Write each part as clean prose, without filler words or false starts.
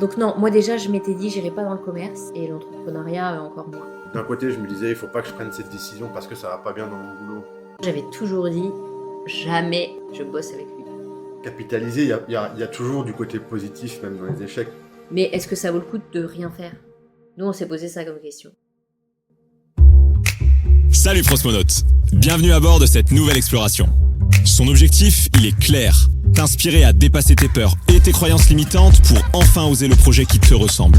Donc non, moi déjà, je m'étais dit, j'irai pas dans le commerce et l'entrepreneuriat encore moins. D'un côté, je me disais, il faut pas que je prenne cette décision parce que ça va pas bien dans mon boulot. J'avais toujours dit, jamais je bosse avec lui. Capitaliser, il y a toujours du côté positif, même dans les échecs. Mais est-ce que ça vaut le coup de rien faire ? Nous, on s'est posé ça comme question. Salut Prosmonautes, bienvenue à bord de cette nouvelle exploration. Son objectif, il est clair, t'inspirer à dépasser tes peurs et tes croyances limitantes pour enfin oser le projet qui te ressemble.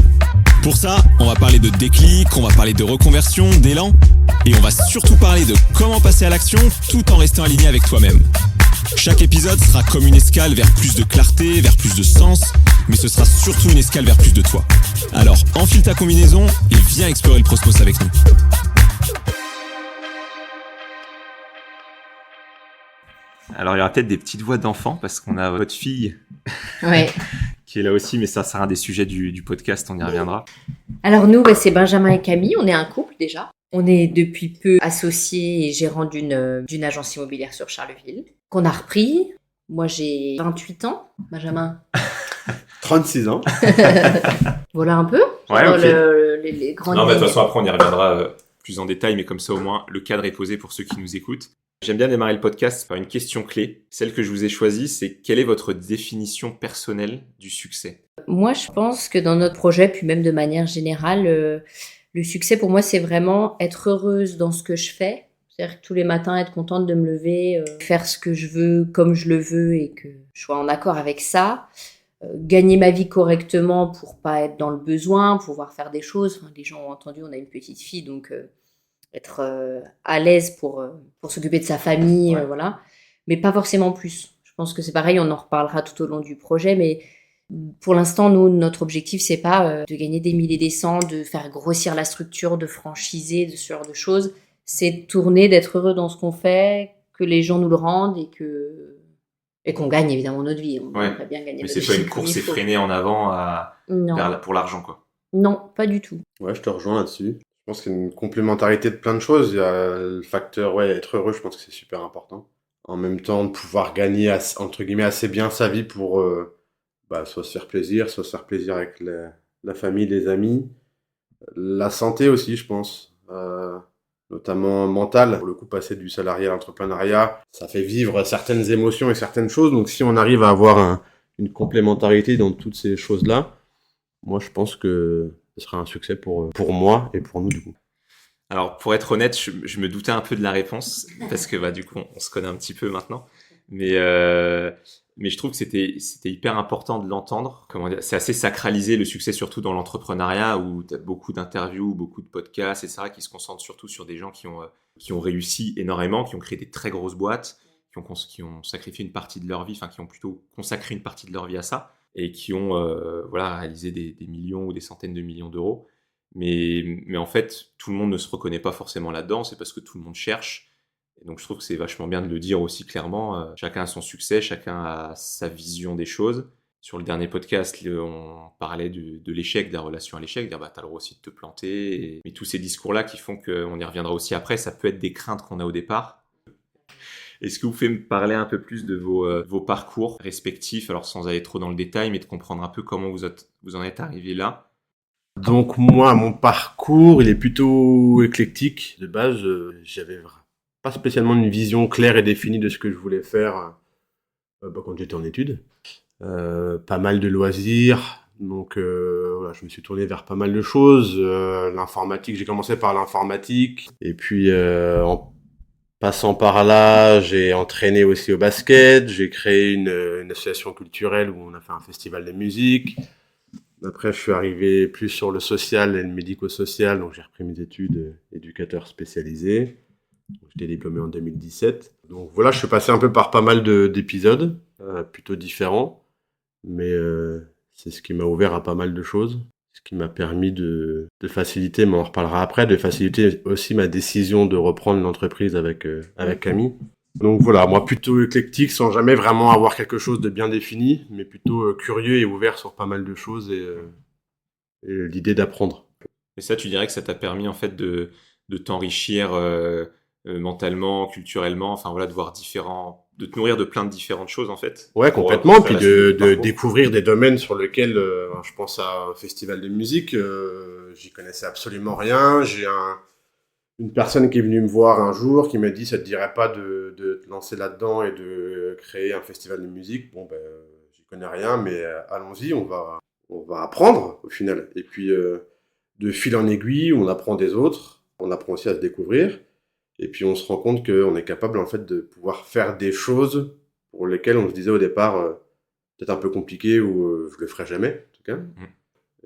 Pour ça, on va parler de déclic, on va parler de reconversion, d'élan, et on va surtout parler de comment passer à l'action tout en restant aligné avec toi-même. Chaque épisode sera comme une escale vers plus de clarté, vers plus de sens, mais ce sera surtout une escale vers plus de toi. Alors enfile ta combinaison et viens explorer le Prosmos avec nous. Alors, il y aura peut-être des petites voix d'enfants parce qu'on a votre fille Ouais. qui est là aussi, mais ça sera un des sujets du podcast, on y reviendra. Alors nous, c'est Benjamin et Camille, on est un couple déjà. On est depuis peu associés et gérants d'une agence immobilière sur Charleville, qu'on a repris. Moi, j'ai 28 ans, Benjamin. 36 ans. Voilà un peu. Ouais, Genre ok. Les grandes Non, mais de toute lignes. façon, après, on y reviendra plus en détail, mais comme ça, au moins, le cadre est posé pour ceux qui nous écoutent. J'aime bien démarrer le podcast par une question clé. Celle que je vous ai choisie, c'est quelle est votre définition personnelle du succès ? Moi, je pense que dans notre projet, puis même de manière générale, le succès pour moi, c'est vraiment être heureuse dans ce que je fais. C'est-à-dire que tous les matins, être contente de me lever, faire ce que je veux, comme je le veux, et que je sois en accord avec ça. Gagner ma vie correctement pour pas être dans le besoin, pouvoir faire des choses. Enfin, les gens ont entendu, on a une petite fille, donc être à l'aise pour s'occuper de sa famille, Ouais. voilà. Mais pas forcément plus. Je pense que c'est pareil, on en reparlera tout au long du projet, mais pour l'instant, nous, notre objectif, c'est pas de gagner des milliers et des cents, de faire grossir la structure, de franchiser, de ce genre de choses. C'est de tourner, d'être heureux dans ce qu'on fait, que les gens nous le rendent et qu'on gagne évidemment notre vie. On Ouais. aimerait bien gagner Mais notre c'est vie pas une comme course il faut. effrénée en avant Non. pour l'argent, quoi. Non, pas du tout. Ouais, je te rejoins là-dessus. Je pense qu'il y a une complémentarité de plein de choses. Il y a le facteur, être heureux, je pense que c'est super important. En même temps, de pouvoir gagner, entre guillemets, assez bien sa vie pour soit se faire plaisir, soit se faire plaisir avec la famille, les amis. La santé aussi, je pense. Notamment mentale. Pour le coup, passer du salarié à l'entrepreneuriat, ça fait vivre certaines émotions et certaines choses. Donc, si on arrive à avoir une complémentarité dans toutes ces choses-là, moi, je pense que ce sera un succès pour moi et pour nous, du coup. Alors, pour être honnête, je me doutais un peu de la réponse parce que du coup, on se connaît un petit peu maintenant. Mais je trouve que c'était hyper important de l'entendre. Comment dire, c'est assez sacralisé le succès, surtout dans l'entrepreneuriat où tu as beaucoup d'interviews, beaucoup de podcasts, etc., qui se concentrent surtout sur des gens qui ont réussi énormément, qui ont créé des très grosses boîtes, qui ont sacrifié une partie de leur vie, enfin qui ont plutôt consacré une partie de leur vie à ça et qui ont réalisé des millions ou des centaines de millions d'euros. Mais en fait, tout le monde ne se reconnaît pas forcément là-dedans, c'est parce que tout le monde cherche. Et donc je trouve que c'est vachement bien de le dire aussi clairement. Chacun a son succès, chacun a sa vision des choses. Sur le dernier podcast, on parlait de l'échec, de la relation à l'échec, dire t'as le droit aussi de te planter. Mais tous ces discours-là qui font qu'on y reviendra aussi après, ça peut être des craintes qu'on a au départ. Est-ce que vous pouvez me parler un peu plus de vos parcours respectifs, alors sans aller trop dans le détail, mais de comprendre un peu comment vous en êtes arrivé là? Donc moi, mon parcours, il est plutôt éclectique. De base, j'avais pas spécialement une vision claire et définie de ce que je voulais faire quand j'étais en études. Pas mal de loisirs, donc je me suis tourné vers pas mal de choses. L'informatique, j'ai commencé par l'informatique, et puis en passant par là, j'ai entraîné aussi au basket, j'ai créé une association culturelle où on a fait un festival de musique. Après, je suis arrivé plus sur le social et le médico-social, donc j'ai repris mes études éducateur spécialisé. J'étais diplômé en 2017. Donc voilà, je suis passé un peu par pas mal d'épisodes, plutôt différents, mais c'est ce qui m'a ouvert à pas mal de choses, ce qui m'a permis de faciliter, mais on en reparlera après, de faciliter aussi ma décision de reprendre l'entreprise avec Camille. Donc voilà, moi plutôt éclectique, sans jamais vraiment avoir quelque chose de bien défini, mais plutôt curieux et ouvert sur pas mal de choses et l'idée d'apprendre. Et ça, tu dirais que ça t'a permis en fait de t'enrichir mentalement, culturellement, enfin voilà, de voir différents de te nourrir de plein de différentes choses en fait. Ouais, Pour, complètement. faire Puis la suite de du parcours. découvrir des domaines sur lesquels, je pense à un festival de musique, j'y connaissais absolument rien. J'ai une personne qui est venue me voir un jour qui m'a dit ça te dirait pas de te lancer là-dedans et de créer un festival de musique. Bon ben j'y connais rien, mais allons-y, on va apprendre au final. Et puis de fil en aiguille, on apprend des autres, on apprend aussi à se découvrir, et puis on se rend compte qu'on est capable en fait de pouvoir faire des choses pour lesquelles on se disait au départ peut-être un peu compliqué ou je le ferai jamais en tout cas.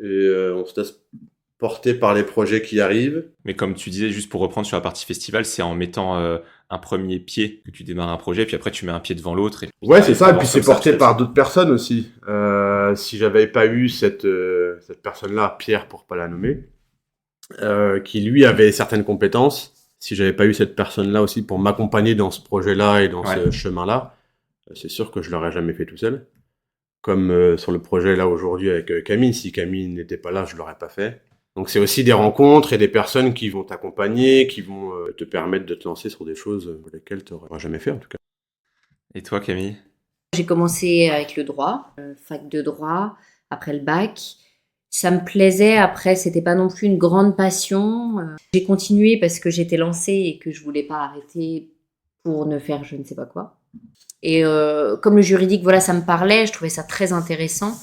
Et on se laisse porter par les projets qui arrivent. Mais comme tu disais, juste pour reprendre sur la partie festival, c'est en mettant un premier pied que tu démarres un projet, puis après tu mets un pied devant l'autre. Et Ouais, c'est ça, et puis c'est comme ça, porté petit à par petit. d'autres personnes aussi. Si j'avais pas eu cette personne-là, Pierre pour pas la nommer, qui lui avait certaines compétences, si j'avais pas eu cette personne-là aussi pour m'accompagner dans ce projet-là et dans ce chemin-là, c'est sûr que je l'aurais jamais fait tout seul. Comme sur le projet là aujourd'hui avec Camille, si Camille n'était pas là, je l'aurais pas fait. Donc c'est aussi des rencontres et des personnes qui vont t'accompagner, qui vont te permettre de te lancer sur des choses pour lesquelles tu n'aurais jamais fait en tout cas. Et toi, Camille? J'ai commencé avec le droit, fac de droit, après le bac. Ça me plaisait, après c'était pas non plus une grande passion. J'ai continué parce que j'étais lancée et que je voulais pas arrêter pour ne faire je ne sais pas quoi. Et comme le juridique, voilà, ça me parlait, je trouvais ça très intéressant,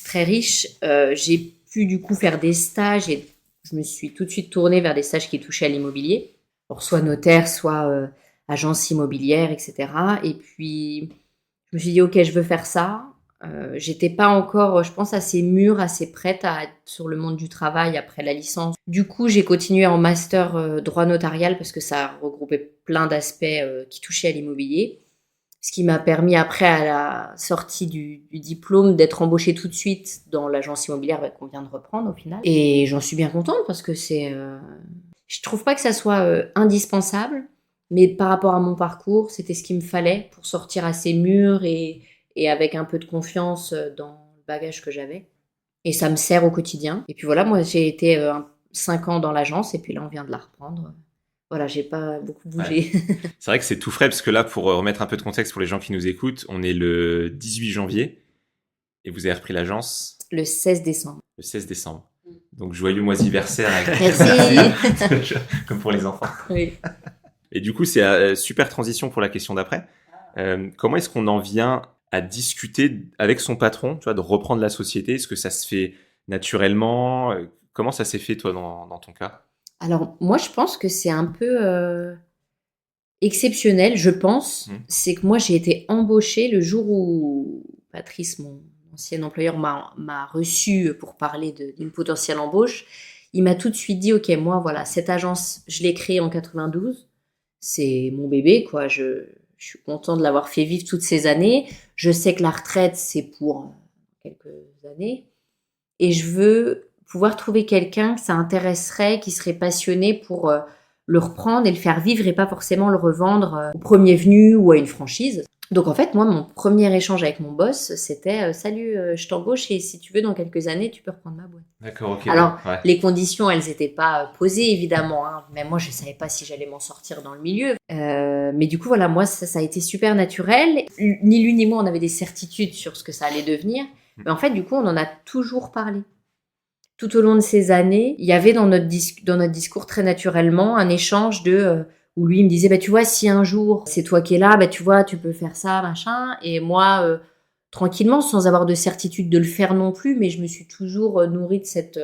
très riche. J'ai pu du coup faire des stages et je me suis tout de suite tournée vers des stages qui touchaient à l'immobilier. Alors, soit notaire, soit agence immobilière, etc. Et puis, je me suis dit, ok, je veux faire ça. J'étais pas encore, je pense, assez mûre, assez prête à être sur le monde du travail après la licence. Du coup, j'ai continué en master droit notarial parce que ça regroupait plein d'aspects qui touchaient à l'immobilier. Ce qui m'a permis après, à la sortie du diplôme, d'être embauchée tout de suite dans l'agence immobilière qu'on vient de reprendre au final. Et j'en suis bien contente parce que je trouve pas que ça soit indispensable, mais par rapport à mon parcours, c'était ce qu'il me fallait pour sortir assez mûre et avec un peu de confiance dans le bagage que j'avais. Et ça me sert au quotidien. Et puis voilà, moi j'ai été 5 ans dans l'agence et puis là on vient de la reprendre. Voilà, j'ai pas beaucoup bougé. Ouais. C'est vrai que c'est tout frais parce que là, pour remettre un peu de contexte pour les gens qui nous écoutent, on est le 18 janvier et vous avez repris l'agence Le 16 décembre. le 16 décembre. Donc joyeux moisiversaire. Merci. Comme pour les enfants. Oui. Et du coup, c'est super transition pour la question d'après. Comment est-ce qu'on en vient à discuter avec son patron, tu vois, de reprendre la société? Est-ce que ça se fait naturellement? Comment ça s'est fait, toi, dans ton cas? Alors, moi, je pense que c'est un peu exceptionnel, je pense. C'est que moi, j'ai été embauchée le jour où Patrice, mon ancien employeur, m'a reçu pour parler d'une potentielle embauche. Il m'a tout de suite dit, OK, moi, voilà, cette agence, je l'ai créée en 92. C'est mon bébé, quoi. Je suis content de l'avoir fait vivre toutes ces années. Je sais que la retraite, c'est pour quelques années. Et je veux pouvoir trouver quelqu'un que ça intéresserait, qui serait passionné pour le reprendre et le faire vivre et pas forcément le revendre au premier venu ou à une franchise. Donc en fait, moi, mon premier échange avec mon boss, c'était salut, je t'embauche et si tu veux, dans quelques années, tu peux reprendre ma boîte. D'accord, ok. Alors, ouais. les conditions, elles n'étaient pas posées, évidemment, hein, mais moi, je ne savais pas si j'allais m'en sortir dans le milieu. Mais du coup, voilà, moi, ça a été super naturel. Ni lui ni moi, on avait des certitudes sur ce que ça allait devenir. Mais en fait, du coup, on en a toujours parlé. Tout au long de ces années, il y avait dans notre discours très naturellement un échange où lui il me disait bah tu vois si un jour c'est toi qui es là, bah tu vois tu peux faire ça machin, et moi tranquillement sans avoir de certitude de le faire non plus, mais je me suis toujours nourrie de cette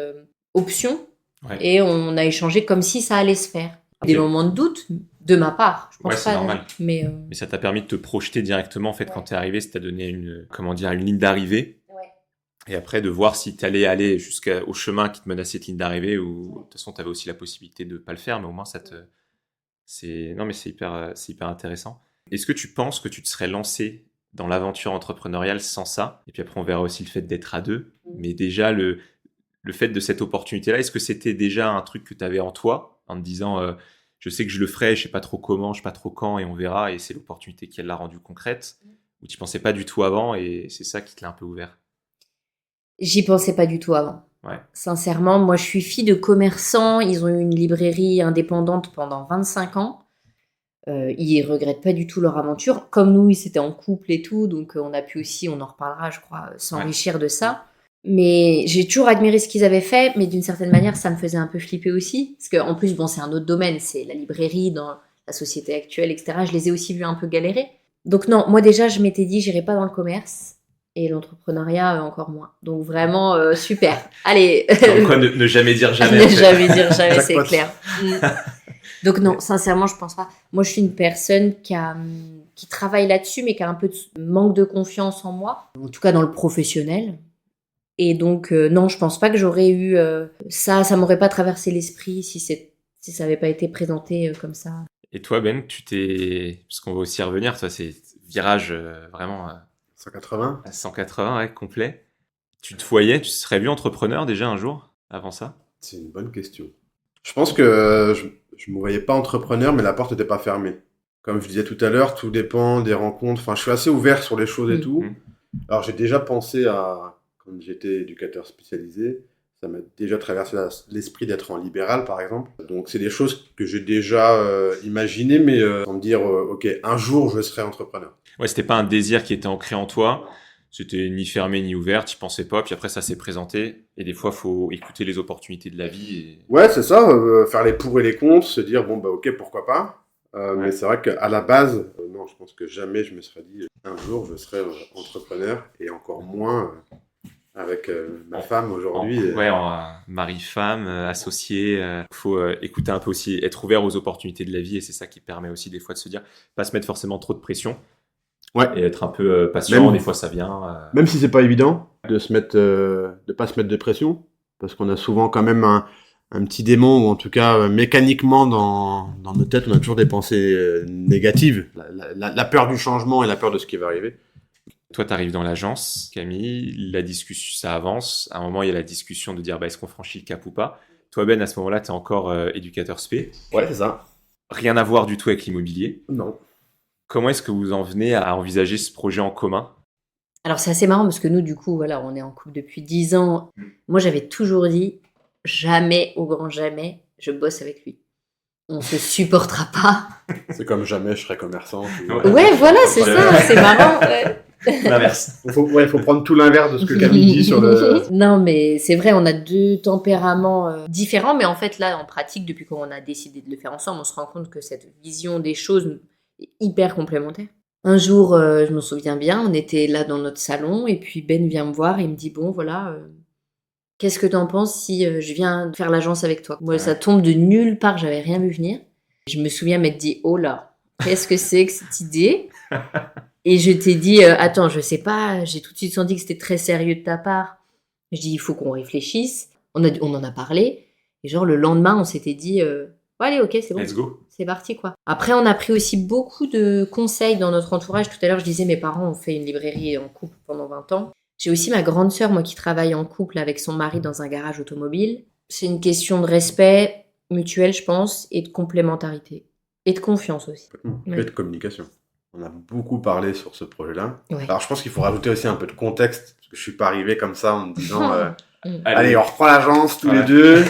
option. Ouais. Et on a échangé comme si ça allait se faire. Des moments de doute de ma part, je pense c'est pas. normal. Mais ça t'a permis de te projeter directement en fait quand t'es arrivé, ça t'a donné une ligne d'arrivée. Et après, de voir si tu allais aller jusqu'au chemin qui te menait à cette ligne d'arrivée, ou de toute façon, tu avais aussi la possibilité de ne pas le faire, mais au moins, c'est hyper intéressant. Est-ce que tu penses que tu te serais lancé dans l'aventure entrepreneuriale sans ça? Et puis après, on verra aussi le fait d'être à deux. Mais déjà, le fait de cette opportunité-là, est-ce que c'était déjà un truc que tu avais en toi, en te disant je sais que je le ferai, je sais pas trop comment, je sais pas trop quand, et on verra, et c'est l'opportunité qui l'a rendu concrète, ou tu pensais pas du tout avant, et c'est ça qui te l'a un peu ouvert? J'y pensais pas du tout avant. Ouais. Sincèrement, moi je suis fille de commerçants, ils ont eu une librairie indépendante pendant 25 ans. Ils regrettent pas du tout leur aventure. Comme nous, ils étaient en couple et tout, donc on a pu aussi, on en reparlera, je crois, s'enrichir de ça. Mais j'ai toujours admiré ce qu'ils avaient fait, mais d'une certaine manière, ça me faisait un peu flipper aussi. Parce qu'en plus, bon, c'est un autre domaine, c'est la librairie dans la société actuelle, etc. Je les ai aussi vus un peu galérer. Donc non, moi déjà, je m'étais dit, j'irai pas dans le commerce. Et l'entrepreneuriat, encore moins. Donc vraiment, super. Allez. Comme quoi, ne jamais dire jamais. Ne jamais dire jamais, c'est clair. Donc non, sincèrement, je pense pas. Moi, je suis une personne qui travaille là-dessus, mais qui a un peu de manque de confiance en moi. En tout cas, dans le professionnel. Et donc, non, je pense pas que j'aurais eu ça. Ça m'aurait pas traversé l'esprit si ça avait pas été présenté comme ça. Et toi, Ben, parce qu'on va aussi y revenir, toi, c'est virage vraiment 180 à 180, ouais, complet. Tu te voyais, tu serais vu entrepreneur déjà un jour, avant ça? C'est une bonne question. Je pense que je me voyais pas entrepreneur, mais la porte n'était pas fermée. Comme je disais tout à l'heure, tout dépend des rencontres. Enfin, je suis assez ouvert sur les choses et tout. Alors, j'ai déjà pensé quand j'étais éducateur spécialisé, ça m'a déjà traversé l'esprit d'être en libéral, par exemple. Donc, c'est des choses que j'ai déjà imaginées, mais sans me dire, OK, un jour, je serai entrepreneur. Ouais, c'était pas un désir qui était ancré en toi. C'était ni fermé ni ouvert, tu pensais pas, puis après ça s'est présenté. Et des fois, faut écouter les opportunités de la vie. Ouais, c'est ça, faire les pour et les contre, se dire, bon, bah ok, pourquoi pas. Mais c'est vrai qu'à la base, non, je pense que jamais je me serais dit, un jour, je serai entrepreneur, et encore moins avec ma femme aujourd'hui. En mari-femme, associé. Faut écouter un peu aussi, être ouvert aux opportunités de la vie, et c'est ça qui permet aussi des fois de se dire, pas se mettre forcément trop de pression. Ouais. Et être un peu patient, des fois ça vient. Même si c'est pas évident de pas se mettre de pression, parce qu'on a souvent quand même un petit démon, ou en tout cas mécaniquement dans nos têtes, on a toujours des pensées négatives. La peur du changement et la peur de ce qui va arriver. Toi, tu arrives dans l'agence, Camille, la discussion, ça avance. À un moment, il y a la discussion de dire, est-ce qu'on franchit le cap ou pas? Toi, Ben, à ce moment-là, tu es encore éducateur spé. Ouais, c'est ça. Rien à voir du tout avec l'immobilier. Non. Comment est-ce que vous en venez à envisager ce projet en commun? Alors, c'est assez marrant parce que nous, du coup, voilà, on est en couple depuis 10 ans. Moi, j'avais toujours dit, jamais, au grand jamais, je bosse avec lui. On se supportera pas. C'est comme jamais je serai commerçant. Ouais, voilà, c'est ça, c'est marrant. Ouais. L'inverse. Il faut prendre tout l'inverse de ce que Camille dit sur le... Non, mais c'est vrai, on a deux tempéraments différents, mais en fait, là, en pratique, depuis qu'on a décidé de le faire ensemble, on se rend compte que cette vision des choses est hyper complémentaire. Un jour, je me souviens bien, on était là dans notre salon, et puis Ben vient me voir et il me dit, bon, voilà, qu'est-ce que t'en penses si je viens faire l'agence avec toi? Moi, ça tombe de nulle part, j'avais rien vu venir. Je me souviens m'être dit, oh là, qu'est-ce que c'est que cette idée? Et je t'ai dit, attends, je sais pas, j'ai tout de suite senti que c'était très sérieux de ta part. Je dis, il faut qu'on réfléchisse. On en a parlé. Et genre, le lendemain, on s'était dit, allez, ok, c'est bon. Let's go. C'est parti, quoi. Après, on a pris aussi beaucoup de conseils dans notre entourage. Tout à l'heure, je disais, mes parents ont fait une librairie en couple pendant 20 ans. J'ai aussi ma grande sœur, moi, qui travaille en couple avec son mari dans un garage automobile. C'est une question de respect mutuel, je pense, et de complémentarité. Et de confiance aussi. Et de communication. On a beaucoup parlé sur ce projet-là. Ouais. Alors, je pense qu'il faut rajouter aussi un peu de contexte, parce que je suis pas arrivé comme ça en me disant allez, on reprend l'agence tous les deux.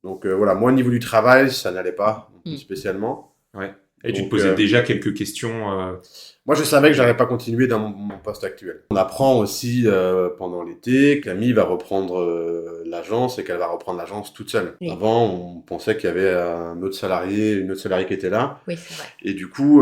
Donc voilà, moi, au niveau du travail, ça n'allait pas spécialement. Ouais. Et donc, tu te posais déjà quelques questions Moi, je savais que j'allais pas continuer dans mon poste actuel. On apprend aussi pendant l'été, Camille va reprendre l'agence et qu'elle va reprendre l'agence toute seule. Oui. Avant, on pensait qu'il y avait une autre salariée qui était là. Oui, c'est vrai. Et du coup,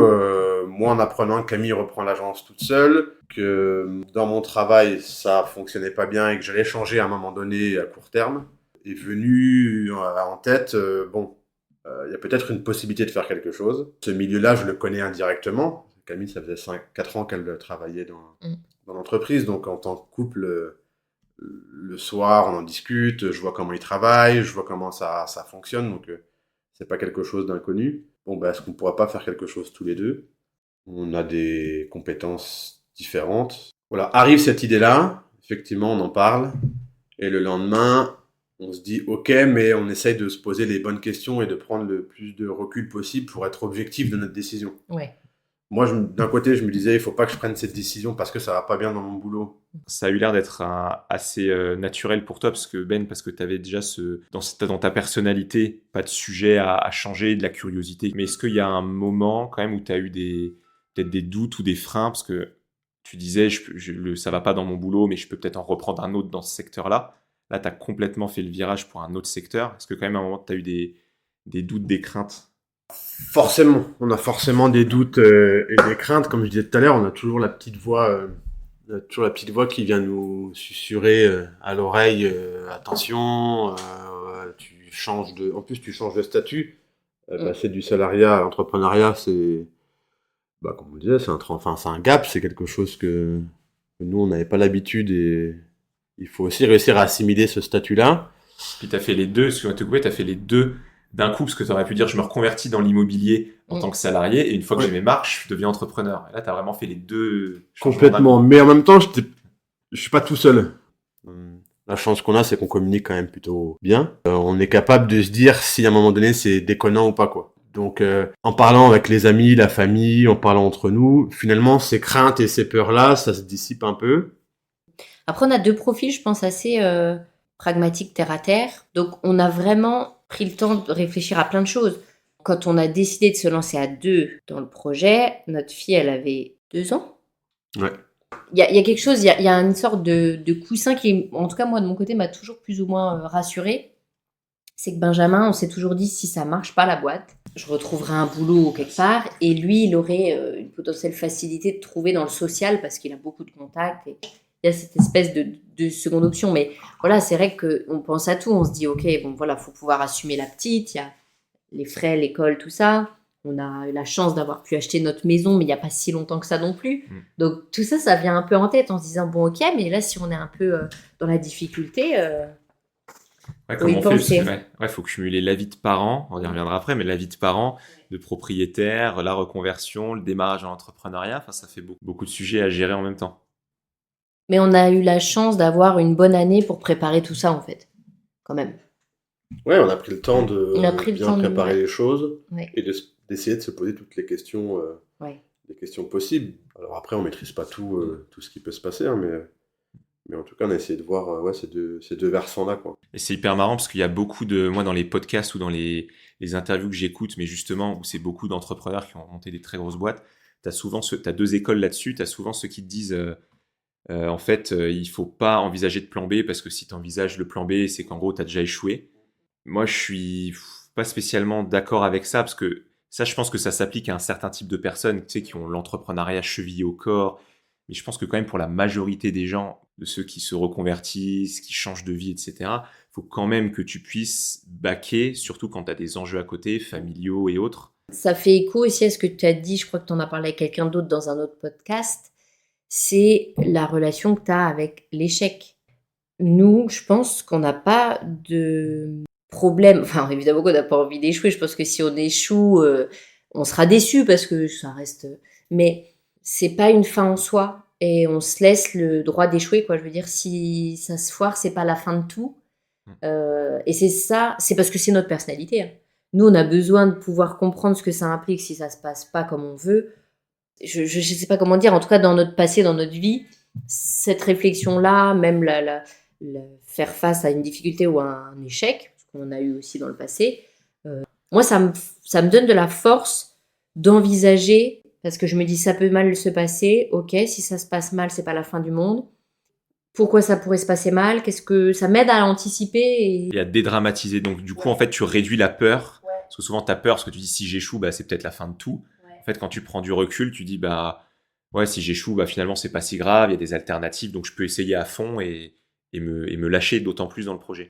moi, en apprenant que Camille reprend l'agence toute seule, que dans mon travail, ça fonctionnait pas bien et que j'allais changer à un moment donné à court terme, est venu en tête, il y a peut-être une possibilité de faire quelque chose. Ce milieu-là, je le connais indirectement. Camille, ça faisait 4 ans qu'elle travaillait dans l'entreprise. Donc, en tant que couple, le soir, on en discute. Je vois comment il travaille. Je vois comment ça fonctionne. Donc, c'est pas quelque chose d'inconnu. Bon, est-ce qu'on pourrait pas faire quelque chose tous les deux? On a des compétences différentes. Voilà, arrive cette idée-là. Effectivement, on en parle. Et le lendemain, on se dit, ok, mais on essaye de se poser les bonnes questions et de prendre le plus de recul possible pour être objectif de notre décision. Ouais. Moi, d'un côté, je me disais, il faut pas que je prenne cette décision parce que ça va pas bien dans mon boulot. Ça a eu l'air d'être assez naturel pour toi, parce que tu avais déjà dans ta personnalité, pas de sujet à changer, de la curiosité. Mais est-ce qu'il y a un moment quand même où tu as eu peut-être des doutes ou des freins, parce que tu disais, ça va pas dans mon boulot, mais je peux peut-être en reprendre un autre dans ce secteur-là. Là, tu as complètement fait le virage pour un autre secteur. Est-ce que quand même à un moment, tu as eu des doutes, des craintes? Forcément, on a forcément des doutes et des craintes. Comme je disais tout à l'heure, on a toujours la petite voix qui vient nous susurrer à l'oreille, attention, en plus tu changes de statut. Passer du salariat à l'entrepreneuriat, c'est, comme on le disait, c'est un gap, c'est quelque chose que nous on n'avait pas l'habitude et il faut aussi réussir à assimiler ce statut-là. Puis tu as fait les deux, excuse-moi de te couper, tu as fait les deux d'un coup, parce que tu aurais pu dire je me reconvertis dans l'immobilier en tant que salarié, et une fois que j'ai mes marques, je deviens entrepreneur. Et là, tu as vraiment fait les deux. Complètement, mais en même temps, je suis pas tout seul. La chance qu'on a, c'est qu'on communique quand même plutôt bien. On est capable de se dire si à un moment donné c'est déconnant ou pas, quoi. Donc, en parlant avec les amis, la famille, en parlant entre nous, finalement, ces craintes et ces peurs-là, ça se dissipe un peu. Après, on a deux profils, je pense, assez pragmatiques, terre à terre. Donc, on a vraiment pris le temps de réfléchir à plein de choses. Quand on a décidé de se lancer à deux dans le projet, notre fille, elle avait 2 ans. Ouais. Il y a quelque chose, il y a une sorte de coussin qui, en tout cas, moi, de mon côté, m'a toujours plus ou moins rassurée. C'est que Benjamin, on s'est toujours dit, si ça marche pas la boîte, je retrouverai un boulot quelque part. Et lui, il aurait une potentielle facilité de trouver dans le social parce qu'il a beaucoup de contacts. Et il y a cette espèce de seconde option. Mais voilà, c'est vrai qu'on pense à tout. On se dit, OK, bon, voilà, faut pouvoir assumer la petite. Il y a les frais, l'école, tout ça. On a eu la chance d'avoir pu acheter notre maison, mais il n'y a pas si longtemps que ça non plus. Donc, tout ça, ça vient un peu en tête en se disant, bon, OK, mais là, si on est un peu dans la difficulté... comment on fait? Il faut cumuler la vie de parent, on y reviendra après, mais la vie de parent, de propriétaire, la reconversion, le démarrage en entrepreneuriat, enfin, ça fait beaucoup de sujets à gérer en même temps. Mais on a eu la chance d'avoir une bonne année pour préparer tout ça, en fait, quand même. Ouais, on a pris le temps de bien préparer les choses et d'essayer de se poser toutes les questions, les questions possibles. Alors après, on maîtrise pas tout ce qui peut se passer, hein, mais en tout cas, on a essayé de voir ces deux versants-là, quoi. Et c'est hyper marrant parce qu'il y a beaucoup moi, dans les podcasts ou dans les interviews que j'écoute, mais justement, où c'est beaucoup d'entrepreneurs qui ont monté des très grosses boîtes, t'as 2 écoles là-dessus. T'as souvent ceux qui te disent, en fait, il faut pas envisager de plan B parce que si t'envisages le plan B, c'est qu'en gros, t'as déjà échoué. Moi, je suis pas spécialement d'accord avec ça parce que ça, je pense que ça s'applique à un certain type de personnes, tu sais, qui ont l'entrepreneuriat chevillé au corps. Mais je pense que quand même pour la majorité des gens, de ceux qui se reconvertissent, qui changent de vie, etc., il faut quand même que tu puisses backer, surtout quand tu as des enjeux à côté, familiaux et autres. Ça fait écho aussi à ce que tu as dit, je crois que tu en as parlé avec quelqu'un d'autre dans un autre podcast, c'est la relation que tu as avec l'échec. Nous, je pense qu'on n'a pas de problème, enfin évidemment qu'on n'a pas envie d'échouer, je pense que si on échoue, on sera déçu parce que ça reste... Mais c'est pas une fin en soi et on se laisse le droit d'échouer, quoi. Je veux dire, si ça se foire, c'est pas la fin de tout. Et c'est ça, c'est parce que c'est notre personnalité, hein. Nous, on a besoin de pouvoir comprendre ce que ça implique si ça se passe pas comme on veut. Je sais pas comment dire, en tout cas dans notre passé, dans notre vie, cette réflexion-là, même la faire face à une difficulté ou à un échec, ce qu'on a eu aussi dans le passé, moi, ça me donne de la force d'envisager, parce que je me dis ça peut mal se passer, ok, si ça se passe mal, c'est pas la fin du monde. Pourquoi ça pourrait se passer mal? Qu'est-ce que ça m'aide à anticiper et à dédramatiser. Donc du coup, en fait, tu réduis la peur. Parce que souvent, tu as peur parce que tu dis si j'échoue, c'est peut-être la fin de tout. En fait, quand tu prends du recul, tu dis si j'échoue, finalement, c'est pas si grave, il y a des alternatives, donc je peux essayer à fond et me lâcher d'autant plus dans le projet.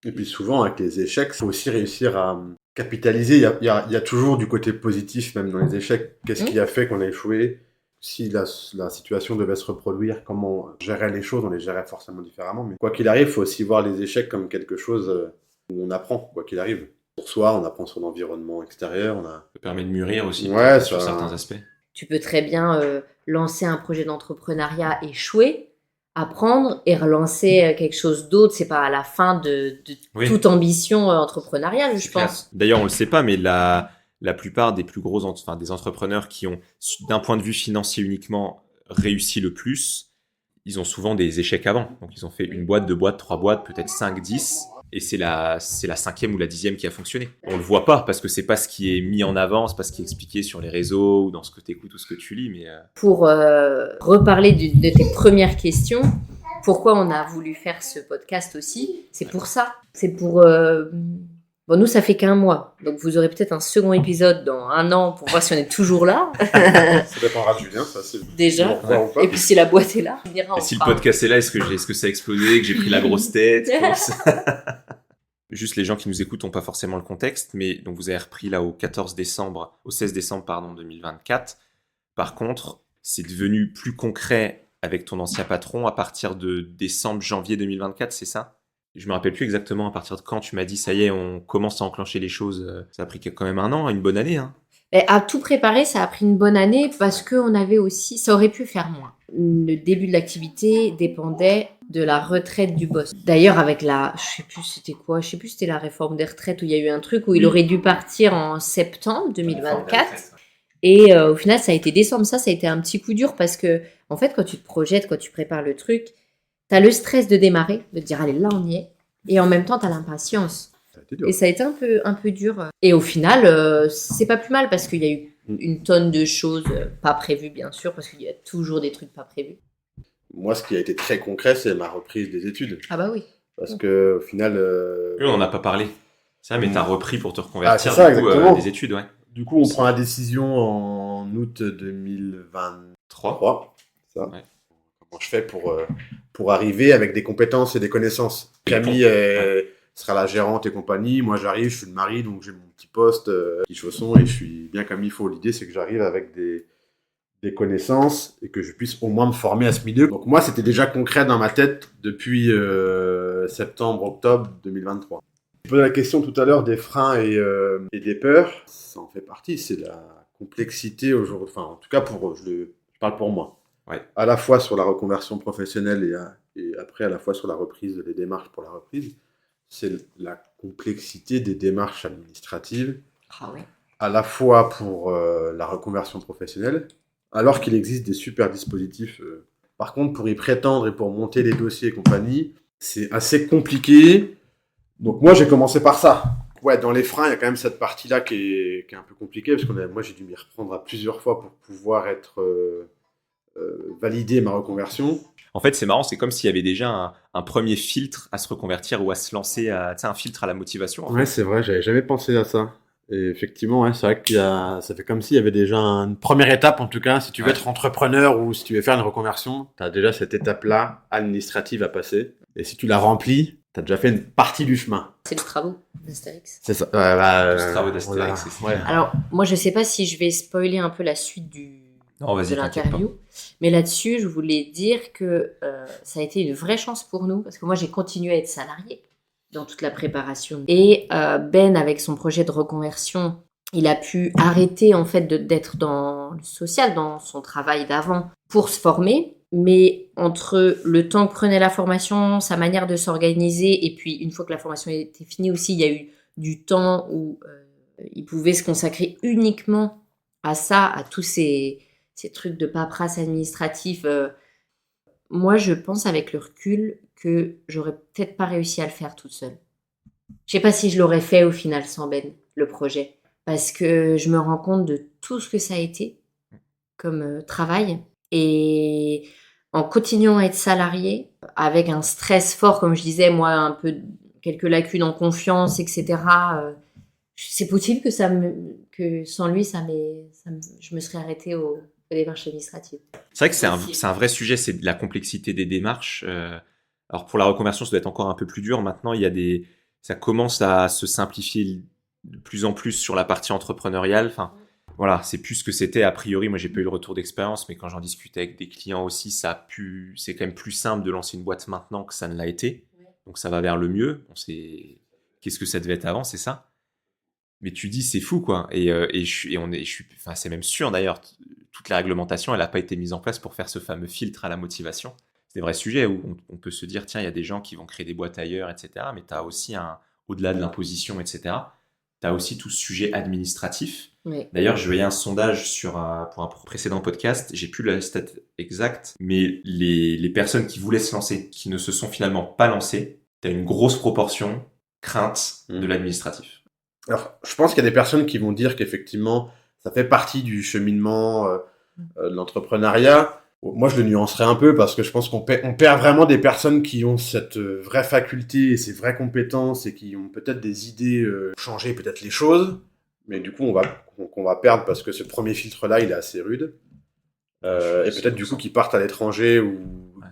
Et puis souvent, avec les échecs, il faut aussi réussir à capitaliser. Il y a toujours du côté positif, même dans les échecs. Qu'est-ce qui a fait qu'on a échoué? Si la situation devait se reproduire, comment on gérait les choses? On les gérait forcément différemment. Mais quoi qu'il arrive, il faut aussi voir les échecs comme quelque chose où on apprend, quoi qu'il arrive. Pour soi, on apprend sur l'environnement extérieur. Ça permet de mûrir aussi sur certains aspects. Tu peux très bien lancer un projet d'entrepreneuriat, échouer, apprendre et relancer quelque chose d'autre. C'est pas à la fin de toute ambition entrepreneuriale, je pense. D'ailleurs, on le sait pas, mais la la plupart des plus gros, des entrepreneurs qui ont, d'un point de vue financier uniquement, réussi le plus, ils ont souvent des échecs avant. Donc, ils ont fait 1 boîte, 2 boîtes, 3 boîtes, peut-être 5, 10. Et c'est la 5e ou la 10e qui a fonctionné. On le voit pas parce que c'est pas ce qui est mis en avant, c'est pas ce qui est expliqué sur les réseaux ou dans ce que tu écoutes ou ce que tu lis. Mais Pour reparler de tes premières questions, pourquoi on a voulu faire ce podcast aussi, c'est pour ça. C'est pour... Bon, nous, ça fait qu'1 mois. Donc, vous aurez peut-être un second épisode dans 1 an pour voir si on est toujours là. Ça dépendra de Julien, ça c'est... Déjà. Et puis, si la boîte est là, on dira... Et si le podcast est là, est-ce que ça a explosé, que j'ai pris la grosse tête Juste les gens qui nous écoutent n'ont pas forcément le contexte, mais donc vous avez repris là au 16 décembre 2024. Par contre, c'est devenu plus concret avec ton ancien patron à partir de janvier 2024, c'est ça ? Je me rappelle plus exactement à partir de quand tu m'as dit ça y est, on commence à enclencher les choses. Ça a pris quand même 1 an, une bonne année. Hein. Et à tout préparer, ça a pris une bonne année parce qu'on avait aussi, ça aurait pu faire moins. Le début de l'activité dépendait de la retraite du boss. D'ailleurs, avec je sais plus c'était la réforme des retraites où il y a eu un truc où il aurait dû partir en septembre 2024. Et au final, ça a été décembre. Ça a été un petit coup dur parce que, en fait, quand tu te projettes, quand tu prépares le truc, t'as le stress de démarrer, de te dire, allez, là, on y est. Et en même temps, t'as l'impatience. Et ça a été un peu dur. Et au final, c'est pas plus mal parce qu'il y a eu une tonne de choses pas prévues, bien sûr, parce qu'il y a toujours des trucs pas prévus. Moi, ce qui a été très concret, c'est ma reprise des études. Ah bah oui. Parce que au final... on n'en a pas parlé. C'est vrai, mais t'as repris pour te reconvertir des études, ouais. Du coup, on prend la décision en août 2023. Ça. Ouais. Comment je fais pour arriver avec des compétences et des connaissances. Camille sera la gérante et compagnie. Moi, j'arrive, je suis le mari, donc j'ai mon petit poste, petit chausson, et je suis bien comme il faut. L'idée, c'est que j'arrive avec des connaissances et que je puisse au moins me former à ce milieu. Donc moi, c'était déjà concret dans ma tête depuis septembre-octobre 2023. Je posais la question tout à l'heure des freins et des peurs. Ça en fait partie, c'est la complexité aujourd'hui. Enfin, en tout cas, je parle pour moi. Ouais. À la fois sur la reconversion professionnelle et après à la fois sur la reprise, les démarches pour la reprise. C'est la complexité des démarches administratives. Ah ouais. À la fois pour la reconversion professionnelle, alors qu'il existe des super dispositifs. Par contre, pour y prétendre et pour monter les dossiers et compagnie, c'est assez compliqué. Donc moi, j'ai commencé par ça. Ouais, dans les freins, il y a quand même cette partie-là qui est un peu compliquée, parce que moi, j'ai dû m'y reprendre à plusieurs fois pour pouvoir être valider ma reconversion. En fait, c'est marrant, c'est comme s'il y avait déjà un premier filtre à se reconvertir ou à se lancer, un filtre à la motivation. Ouais, c'est vrai, j'avais jamais pensé à ça. Et effectivement, ouais, c'est vrai ça fait comme s'il y avait déjà une première étape, en tout cas, si tu veux être entrepreneur ou si tu veux faire une reconversion, tu as déjà cette étape-là administrative à passer. Et si tu la remplis, tu as déjà fait une partie du chemin. C'est le travaux d'Astérix. C'est ça. Le travaux d'Astérix, c'est ça. Ouais. Alors, moi, je sais pas si je vais spoiler un peu la suite de l'interview, mais là-dessus, je voulais dire que ça a été une vraie chance pour nous, parce que moi, j'ai continué à être salariée dans toute la préparation. Et Ben, avec son projet de reconversion, il a pu arrêter en fait d'être dans le social, dans son travail d'avant, pour se former. Mais entre le temps que prenait la formation, sa manière de s'organiser, et puis une fois que la formation était finie aussi, il y a eu du temps où il pouvait se consacrer uniquement à ça, à tous ces trucs de paperasse administratif. Moi, je pense avec le recul que j'aurais peut-être pas réussi à le faire toute seule. Je sais pas si je l'aurais fait au final sans Ben, le projet. Parce que je me rends compte de tout ce que ça a été comme travail. Et en continuant à être salarié, avec un stress fort, comme je disais, moi, un peu quelques lacunes en confiance, etc., c'est possible que sans lui, je me serais arrêtée aux démarches administratives. C'est vrai que c'est un vrai sujet, c'est de la complexité des démarches. Alors pour la reconversion, ça doit être encore un peu plus dur. Maintenant, ça commence à se simplifier de plus en plus sur la partie entrepreneuriale. Enfin, voilà, c'est plus ce que c'était a priori. Moi, j'ai pas eu le retour d'expérience, mais quand j'en discute avec des clients aussi, c'est quand même plus simple de lancer une boîte maintenant que ça ne l'a été. Donc ça va vers le mieux. Qu'est-ce que ça devait être avant, c'est ça. Mais tu dis, c'est fou, quoi. Enfin, c'est même sûr d'ailleurs. Toute la réglementation, elle n'a pas été mise en place pour faire ce fameux filtre à la motivation. C'est des vrais sujets où on peut se dire, tiens, il y a des gens qui vont créer des boîtes ailleurs, etc. Mais tu as aussi au-delà de l'imposition, etc., tu as aussi tout ce sujet administratif. Oui. D'ailleurs, je voyais un sondage pour un précédent podcast, j'ai plus la stat exacte, mais les personnes qui voulaient se lancer, qui ne se sont finalement pas lancées, tu as une grosse proportion crainte de l'administratif. Alors, je pense qu'il y a des personnes qui vont dire qu'effectivement, ça fait partie du cheminement de l'entrepreneuriat. Moi, je le nuancerais un peu parce que je pense qu'on perd vraiment des personnes qui ont cette vraie faculté et ces vraies compétences et qui ont peut-être des idées changer peut-être les choses. Mais du coup, on va perdre parce que ce premier filtre-là, il est assez rude. Et peut-être du coup qu'ils partent à l'étranger ou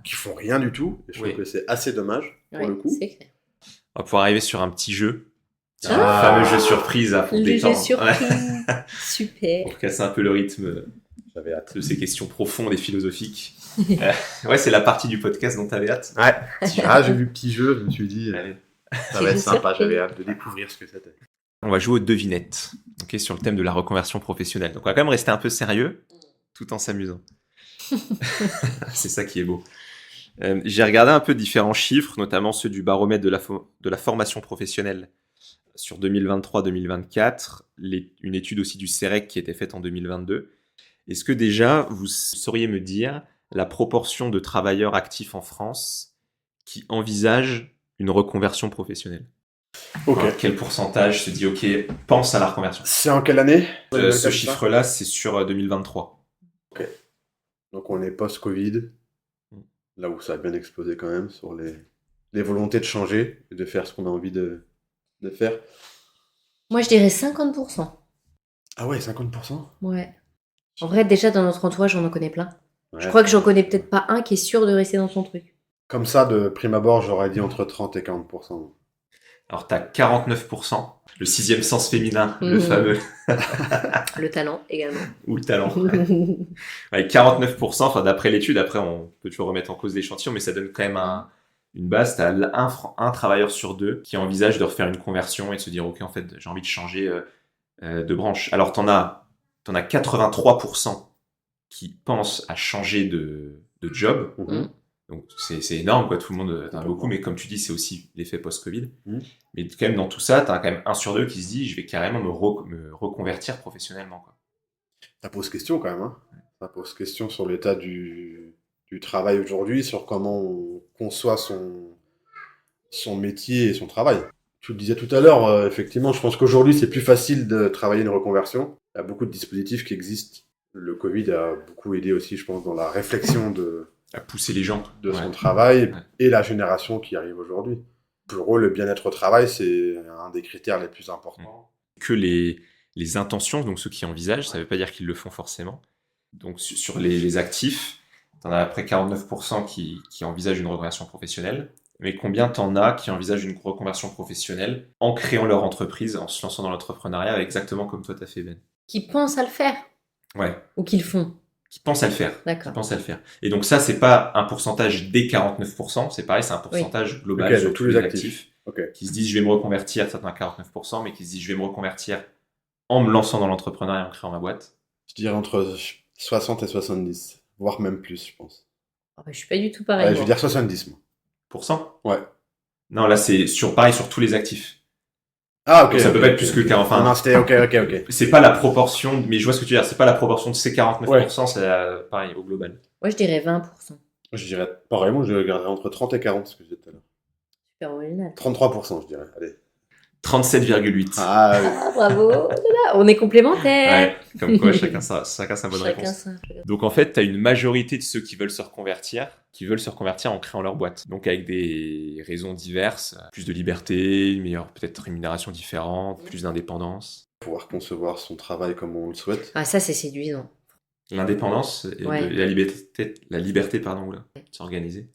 qui font rien du tout. Et je trouve que c'est assez dommage pour le coup. C'est clair. On va pouvoir arriver sur un petit jeu. Ah, Un fameux jeu surprise à fond Le détendre. jeu surprise. Super. Pour casser un peu le rythme J'avais hâte. de ces questions profondes et philosophiques. Ouais, c'est la partie du podcast dont t'avais hâte. Ouais. Ah, j'ai vu le petit jeu, je me suis dit, Allez. ça va être Jeu sympa, surprise. j'avais hâte de découvrir ce que c'était. On va jouer aux devinettes, ok, sur le thème de la reconversion professionnelle. Donc on va quand même rester un peu sérieux, tout en s'amusant. C'est ça qui est beau. J'ai regardé un peu différents chiffres, notamment ceux du baromètre de la formation professionnelle sur 2023-2024, une étude aussi du CEREC qui était faite en 2022. Est-ce que déjà, vous sauriez me dire la proportion de travailleurs actifs en France qui envisagent une reconversion professionnelle? Ok. Enfin, quel pourcentage se dit, ok, pense à la reconversion? C'est en quelle année Ce chiffre-là, c'est sur 2023. Donc on est post-Covid, là où ça a bien explosé quand même, sur les volontés de changer et de faire ce qu'on a envie de faire. Moi, je dirais 50%. Ah ouais, 50%? Ouais. En vrai, déjà, dans notre entourage, on en connaît plein. Ouais. Je crois que j'en connais peut-être pas un qui est sûr de rester dans son truc. Comme ça, de prime abord, j'aurais dit entre 30 et 40%. Alors, tu as 49%, le sixième sens féminin, le Mhm. fameux, Le talent également. ou le talent. Ouais, 49%, enfin, d'après l'étude, après, on peut toujours remettre en cause l'échantillon, mais ça donne quand même une base. Tu as un travailleur sur deux qui envisage de refaire une conversion et de se dire, ok, en fait, j'ai envie de changer de branche. Alors, t'en as 83% qui pensent à changer de job. Mhm. Donc c'est énorme, quoi. Tout le monde t'en a beaucoup, mais comme tu dis, c'est aussi l'effet post-Covid. Mhm. Mais quand même, dans tout ça, t'as quand même 1 sur 2 qui se dit, je vais carrément me reconvertir professionnellement, quoi. Ça pose question quand même. Hein. Ça pose question sur l'état du travail aujourd'hui, sur comment on conçoit son métier et son travail. Tu le disais tout à l'heure, effectivement, je pense qu'aujourd'hui, c'est plus facile de travailler une reconversion. Il y a beaucoup de dispositifs qui existent. Le Covid a beaucoup aidé aussi, je pense, dans la réflexion À pousser les gens. de son Ouais. travail Ouais. et la génération qui arrive aujourd'hui. Pour eux, le bien-être au travail, c'est un des critères les plus importants. Que les intentions, donc ceux qui envisagent, ça veut pas dire qu'ils le font forcément. Donc sur les actifs, t'en as à peu près 49% qui envisagent une reconversion professionnelle. Mais combien t'en as qui envisagent une reconversion professionnelle en créant leur entreprise, en se lançant dans l'entrepreneuriat, exactement comme toi t'as fait, Ben? Qui pensent à le faire Ouais, ou qui le font. qui pensent à le faire. D'accord. Qui pensent à le faire. Et donc ça, c'est pas un pourcentage des 49%, c'est pareil, c'est un pourcentage global Ok, sur de tous les actifs Ok. qui se disent je vais me reconvertir, certains 49%, mais qui se disent je vais me reconvertir en me lançant dans l'entrepreneuriat et en créant ma boîte. Je dirais entre 60 et 70, voire même plus, je pense. Ah bah, je suis pas du tout pareil. Allez, je moi. vais dire 70, moi. Pourcent? Ouais. Non, là c'est pareil sur tous les actifs. Ah, ok. Donc, ça peut ok, pas être ok, plus que ok. 40, enfin- Non, c'était ok. C'est pas la proportion, mais je vois ce que tu veux dire, c'est pas la proportion de ces 49%, c'est pareil au global. Moi, je dirais 20%. Je dirais, pareil, moi, je garderais entre 30 et 40, ce que je disais tout à l'heure. Super original. 33%, je dirais. Allez. 37,8. Ah, oui. Ah, bravo. Oh là là, on est complémentaires. Ouais, comme quoi chacun sa bonne Chacun réponse. ça. Donc en fait, tu as une majorité de ceux qui veulent se reconvertir en créant leur boîte. Donc avec des raisons diverses, plus de liberté, une meilleure peut-être rémunération différente, plus d'indépendance. Pouvoir concevoir son travail comme on le souhaite. Ah, ça, c'est séduisant. L'indépendance et Ouais. la liberté pardon, de s'organiser.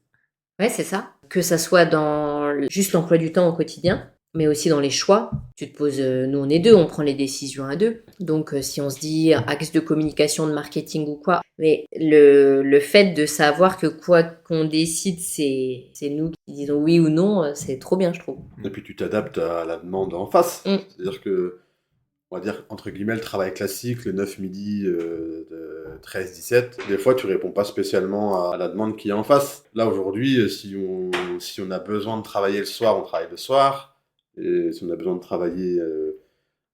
Ouais, c'est ça. Que ça soit dans juste l'emploi du temps au quotidien, mais aussi dans les choix. Tu te poses, nous on est deux, on prend les décisions à deux. Donc si on se dit axe de communication, de marketing ou quoi, mais le fait de savoir que quoi qu'on décide, c'est nous qui disons oui ou non, c'est trop bien, je trouve. Et puis tu t'adaptes à la demande en face. Mm. C'est-à-dire que, on va dire, entre guillemets, le travail classique, le 9 midi de 13-17, des fois tu réponds pas spécialement à la demande qui est en face. Là aujourd'hui, si on a besoin de travailler le soir, on travaille le soir. Et si on a besoin de travailler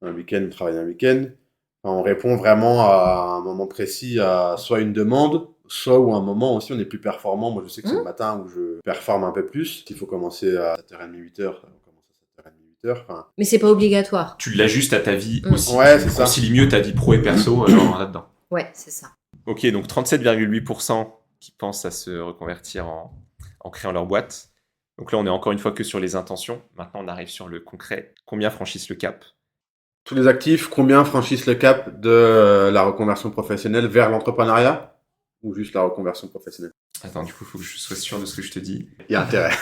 un week-end, on travaille un week-end. Enfin, on répond vraiment à un moment précis à soit une demande, soit ou un moment aussi on est plus performant. Moi, je sais que c'est le matin où je performe un peu plus. S'il faut commencer à 7h30, 8h, on commence à 7h30, 8h. Enfin, Mais c'est pas obligatoire. Tu l'ajustes à ta vie aussi. Ouais, tu c'est ça. concilies mieux ta vie pro et perso là-dedans. Ouais, c'est ça. Ok, donc 37,8% qui pensent à se reconvertir en créant leur boîte. Donc là, on est encore une fois que sur les intentions. Maintenant, on arrive sur le concret. Combien franchissent le cap? tous les actifs, combien franchissent le cap de la reconversion professionnelle vers l'entrepreneuriat ou juste la reconversion professionnelle? Attends, du coup, il faut que je sois sûr de ce que je te dis. Il y a intérêt.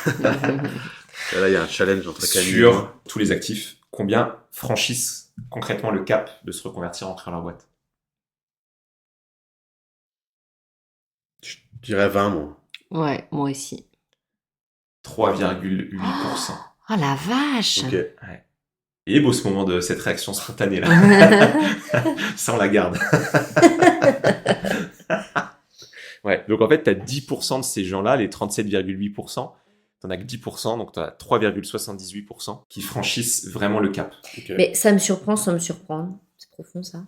Et là, il y a un challenge entre Camille et Sur moi. tous les actifs, combien franchissent concrètement le cap de se reconvertir en créant leur boîte? Je dirais 20, moi. Ouais, moi aussi. 3,8%. Oh la vache. Ok. Ouais. Il est beau ce moment de cette réaction spontanée là. Ça, on la garde. Ouais, donc en fait, tu as 10% de ces gens-là, les 37,8%. T'en as que 10%, donc tu as 3,78% qui franchissent vraiment le cap. Ok. Mais ça me surprend sans me surprendre. C'est profond ça.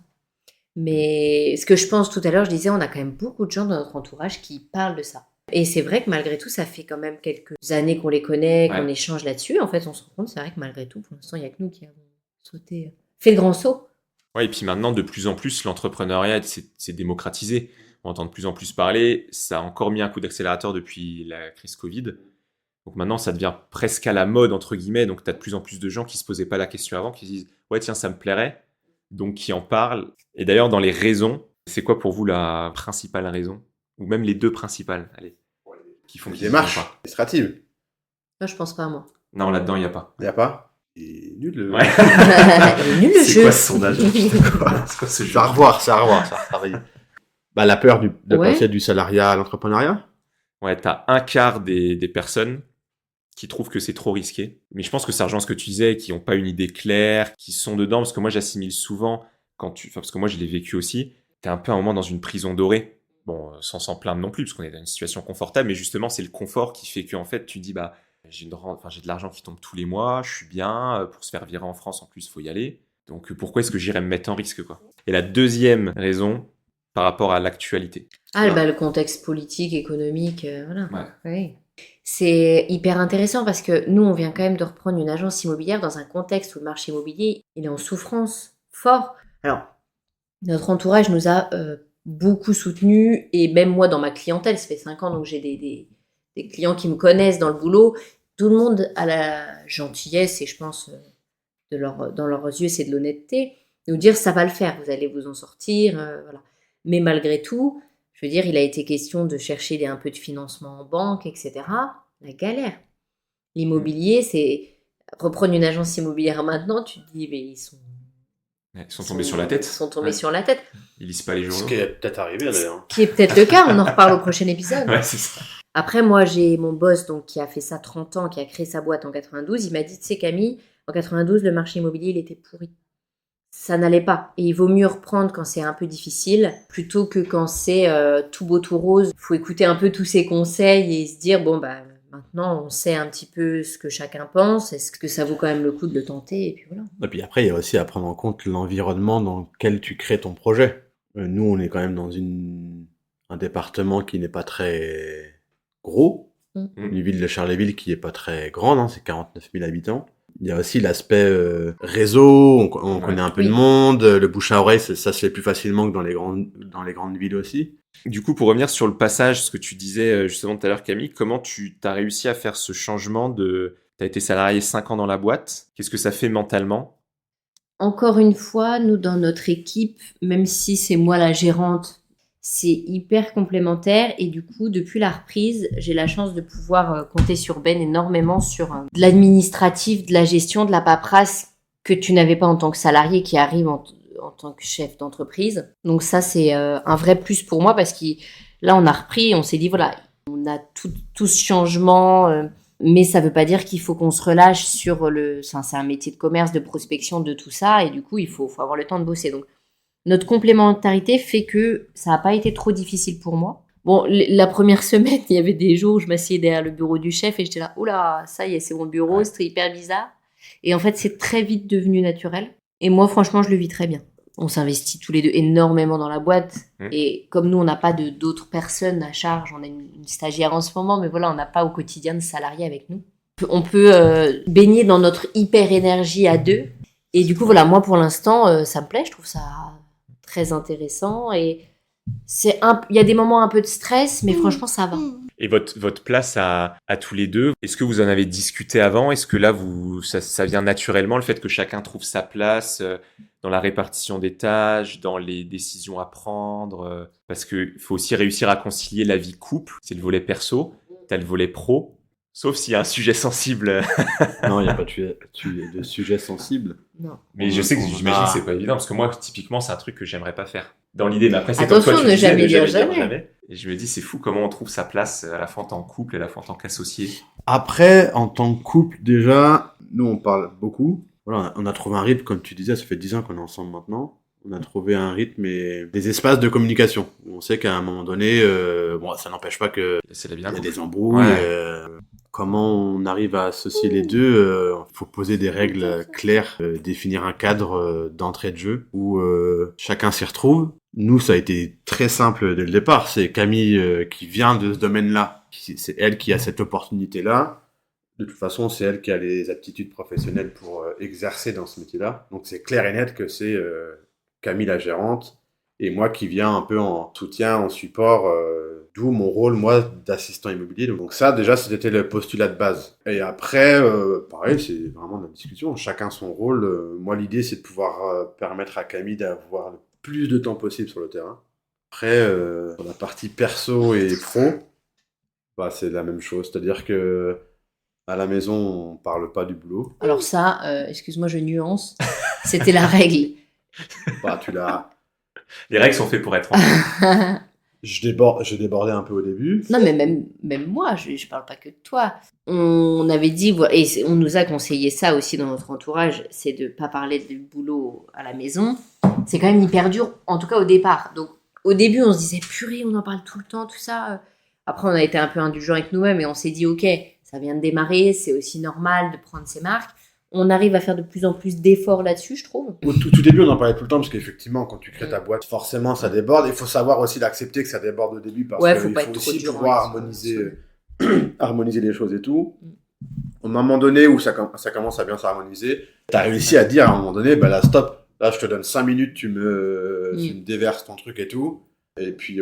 Mais ce que je pense tout à l'heure, je disais, on a quand même beaucoup de gens dans notre entourage qui parlent de ça. Et c'est vrai que malgré tout, ça fait quand même quelques années qu'on les connaît, qu'on Ouais. échange là-dessus. En fait, on se rend compte, c'est vrai que malgré tout, pour l'instant, il n'y a que nous qui avons sauté, fait le grand saut. Ouais, et puis maintenant, de plus en plus, l'entrepreneuriat s'est démocratisé. On entend de plus en plus parler. Ça a encore mis un coup d'accélérateur depuis la crise Covid. Donc maintenant, ça devient presque à la mode, entre guillemets. Donc tu as de plus en plus de gens qui se posaient pas la question avant, qui se disent « Ouais, tiens, ça me plairait ». Donc qui en parlent. Et d'ailleurs, dans les raisons, c'est quoi pour vous la principale raison? Ou même les deux principales, allez, qui font Une qu'ils démarche y vont pas. administrative. Moi, je pense pas à moi. Non, là-dedans, il n'y a pas. Il n'y a pas? Il est nul le... Ouais. Il est nul le C'est jeu. quoi ce sondage? C'est quoi ce jeu? C'est à revoir, ça à travailler. Bah, la peur de Ouais. passer du salariat à l'entrepreneuriat. Ouais, t'as un quart des personnes qui trouvent que c'est trop risqué. Mais je pense que ça rejoint ce que tu disais, qui n'ont pas une idée claire, qui sont dedans, parce que moi j'assimile souvent, parce que moi je l'ai vécu aussi, t'es un peu à un moment dans une prison dorée. Bon, sans s'en plaindre non plus, parce qu'on est dans une situation confortable, mais justement c'est le confort qui fait qu'en fait tu dis, bah, j'ai de l'argent qui tombe tous les mois, je suis bien, pour se faire virer en France en plus, faut y aller. Donc pourquoi est-ce que j'irais me mettre en risque, quoi? Et la deuxième raison, par rapport à l'actualité. Ah, bah, le contexte politique, économique, voilà. Ouais. Oui. C'est hyper intéressant parce que nous, on vient quand même de reprendre une agence immobilière dans un contexte où le marché immobilier, il est en souffrance fort. Alors, notre entourage nous a beaucoup soutenus et même moi, dans ma clientèle, ça fait 5 ans, donc j'ai des clients qui me connaissent dans le boulot. Tout le monde a la gentillesse et je pense dans leurs yeux, c'est de l'honnêteté, nous dire ça va le faire, vous allez vous en sortir, voilà. Mais malgré tout, je veux dire, il a été question de chercher un peu de financement en banque, etc. La galère. L'immobilier, c'est... Reprendre une agence immobilière maintenant, tu te dis, mais ils sont tombés sur la tête. Ils sont tombés Ouais. sur la tête. Ils lisent pas les Ce journaux. qui est peut-être arrivé d'ailleurs. Qui est peut-être le cas, on en reparle au prochain épisode. Ouais, c'est ça. Après, moi, j'ai mon boss donc, qui a fait ça 30 ans, qui a créé sa boîte en 92. Il m'a dit, tu sais Camille, en 92, le marché immobilier, il était pourri. Ça n'allait pas. Et il vaut mieux reprendre quand c'est un peu difficile, plutôt que quand c'est tout beau, tout rose. Il faut écouter un peu tous ses conseils et se dire, bon, bah, maintenant, on sait un petit peu ce que chacun pense. Est-ce que ça vaut quand même le coup de le tenter? Et puis voilà. Et puis après, il y a aussi à prendre en compte l'environnement dans lequel tu crées ton projet. Nous, on est quand même dans un département qui n'est pas très gros. Une ville de Charleville qui est pas très grande, hein, c'est 49 000 habitants. Il y a aussi l'aspect réseau, on connaît un peu de monde, le bouche à oreille, ça se fait plus facilement que dans les grandes villes aussi. Du coup, pour revenir sur le passage, ce que tu disais justement tout à l'heure, Camille, comment tu as réussi à faire ce changement de... Tu as été salarié 5 ans dans la boîte, qu'est-ce que ça fait mentalement? Encore une fois, nous, dans notre équipe, même si c'est moi la gérante, c'est hyper complémentaire. Et du coup, depuis la reprise, j'ai la chance de pouvoir compter sur Ben énormément sur de l'administratif, de la gestion, de la paperasse que tu n'avais pas en tant que salarié qui arrive en tant que chef d'entreprise. Donc ça, c'est un vrai plus pour moi parce que là, on a repris, on s'est dit, voilà, on a tout ce changement... mais ça veut pas dire qu'il faut qu'on se relâche sur c'est un métier de commerce, de prospection, de tout ça. Et du coup, il faut avoir le temps de bosser. Donc, notre complémentarité fait que ça n'a pas été trop difficile pour moi. Bon, la première semaine, il y avait des jours où je m'asseyais derrière le bureau du chef et j'étais là, oula, ça y est, c'est mon bureau, c'était hyper bizarre. Et en fait, c'est très vite devenu naturel. Et moi, franchement, je le vis très bien. On s'investit tous les deux énormément dans la boîte. Et comme nous, on n'a pas d'autres personnes à charge, on a une stagiaire en ce moment, mais voilà, on n'a pas au quotidien de salariés avec nous. On peut baigner dans notre hyper énergie à deux. Et du coup, voilà, moi, pour l'instant, ça me plaît. Je trouve ça très intéressant. Et il y a des moments un peu de stress, mais franchement, ça va. Et votre place à tous les deux, est-ce que vous en avez discuté avant? Est-ce que là, ça vient naturellement, le fait que chacun trouve sa place dans la répartition des tâches, dans les décisions à prendre? Parce qu'il faut aussi réussir à concilier la vie couple, c'est le volet perso, t'as le volet pro, sauf s'il y a un sujet sensible. Non, il n'y a pas de sujet sensible. Non. Mais j'imagine que c'est pas évident, parce que moi, typiquement, c'est un truc que j'aimerais pas faire. Dans l'idée, mais après, c'est comme toi, attention, tu ne disais, jamais dire jamais. Et je me dis, c'est fou comment on trouve sa place à la fois en tant que couple et à la fois en tant qu'associé. Après, en tant que couple, déjà, nous, on parle beaucoup. Voilà, on a trouvé un rythme, comme tu disais, ça fait 10 ans qu'on est ensemble maintenant. On a trouvé un rythme et des espaces de communication. On sait qu'à un moment donné, bon, ça n'empêche pas que il y a des embrouilles. Ouais. Comment on arrive à associer les deux, faut poser des règles claires, définir un cadre d'entrée de jeu où chacun s'y retrouve. Nous, ça a été très simple dès le départ. C'est Camille qui vient de ce domaine-là. C'est elle qui a cette opportunité-là. De toute façon, c'est elle qui a les aptitudes professionnelles pour exercer dans ce métier-là. Donc, c'est clair et net que c'est Camille la gérante et moi qui viens un peu en soutien, en support, d'où mon rôle, moi, d'assistant immobilier. Donc ça, déjà, c'était le postulat de base. Et après, pareil, c'est vraiment de la discussion. Chacun son rôle. Moi, l'idée, c'est de pouvoir permettre à Camille d'avoir le plus de temps possible sur le terrain. Après, sur la partie perso et pro, bah, c'est la même chose. C'est-à-dire que à la maison, on parle pas du boulot. Alors ça, excuse-moi, je nuance. C'était la règle. Bah, tu l'as... Les règles sont faites pour être Je débordais un peu au début. Non, mais même moi, je parle pas que de toi. On avait dit, et on nous a conseillé ça aussi dans notre entourage, c'est de pas parler du boulot à la maison. C'est quand même hyper dur, en tout cas au départ. Donc au début, on se disait, purée, on en parle tout le temps, tout ça. Après, on a été un peu indulgent avec nous-mêmes et on s'est dit, ok, ça vient de démarrer, c'est aussi normal de prendre ses marques. On arrive à faire de plus en plus d'efforts là-dessus, je trouve. Au tout début, on en parlait tout le temps, parce qu'effectivement, quand tu crées ta boîte, forcément, ça déborde. Il faut savoir aussi l'accepter que ça déborde au début, parce qu'il faut aussi pouvoir harmoniser les choses et tout. Au moment donné où ça commence à bien s'harmoniser, tu as réussi à dire à un moment donné, bah là, stop, là, je te donne 5 minutes, tu me déverses ton truc et tout. Et puis,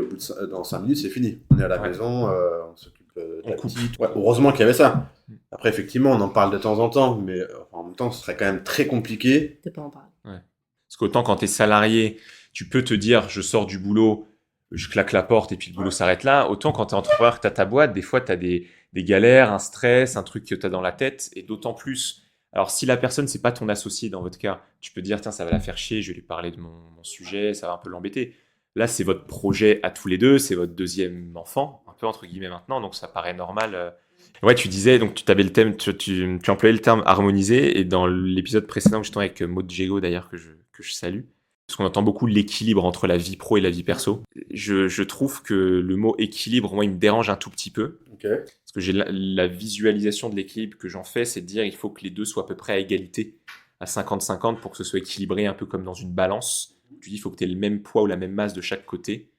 dans 5 minutes, c'est fini. On est à la maison, on s'occupe de la petite. Ouais, heureusement qu'il y avait ça. Après, effectivement, on en parle de temps en temps, mais en même temps, ce serait quand même très compliqué de pas en parler. Ouais. Parce qu'autant quand tu es salarié, tu peux te dire, je sors du boulot, je claque la porte et puis le boulot s'arrête là. Autant quand tu es entrepreneur, que tu as ta boîte, des fois, tu as des galères, un stress, un truc que tu as dans la tête. Et d'autant plus, alors si la personne, c'est pas ton associé dans votre cas, tu peux dire, tiens, ça va la faire chier, je vais lui parler de mon sujet, ça va un peu l'embêter. Là, c'est votre projet à tous les deux, c'est votre deuxième enfant, un peu entre guillemets maintenant, donc ça paraît normal. Ouais, tu disais, donc tu avais le thème, tu employais le terme harmonisé, et dans l'épisode précédent que j'étais avec Maud Jego d'ailleurs, que je salue, parce qu'on entend beaucoup l'équilibre entre la vie pro et la vie perso. Je trouve que le mot équilibre, moi, il me dérange un tout petit peu. Okay. Parce que j'ai la visualisation de l'équilibre que j'en fais, c'est de dire il faut que les deux soient à peu près à égalité, à 50-50, pour que ce soit équilibré, un peu comme dans une balance. Tu dis il faut que tu aies le même poids ou la même masse de chaque côté.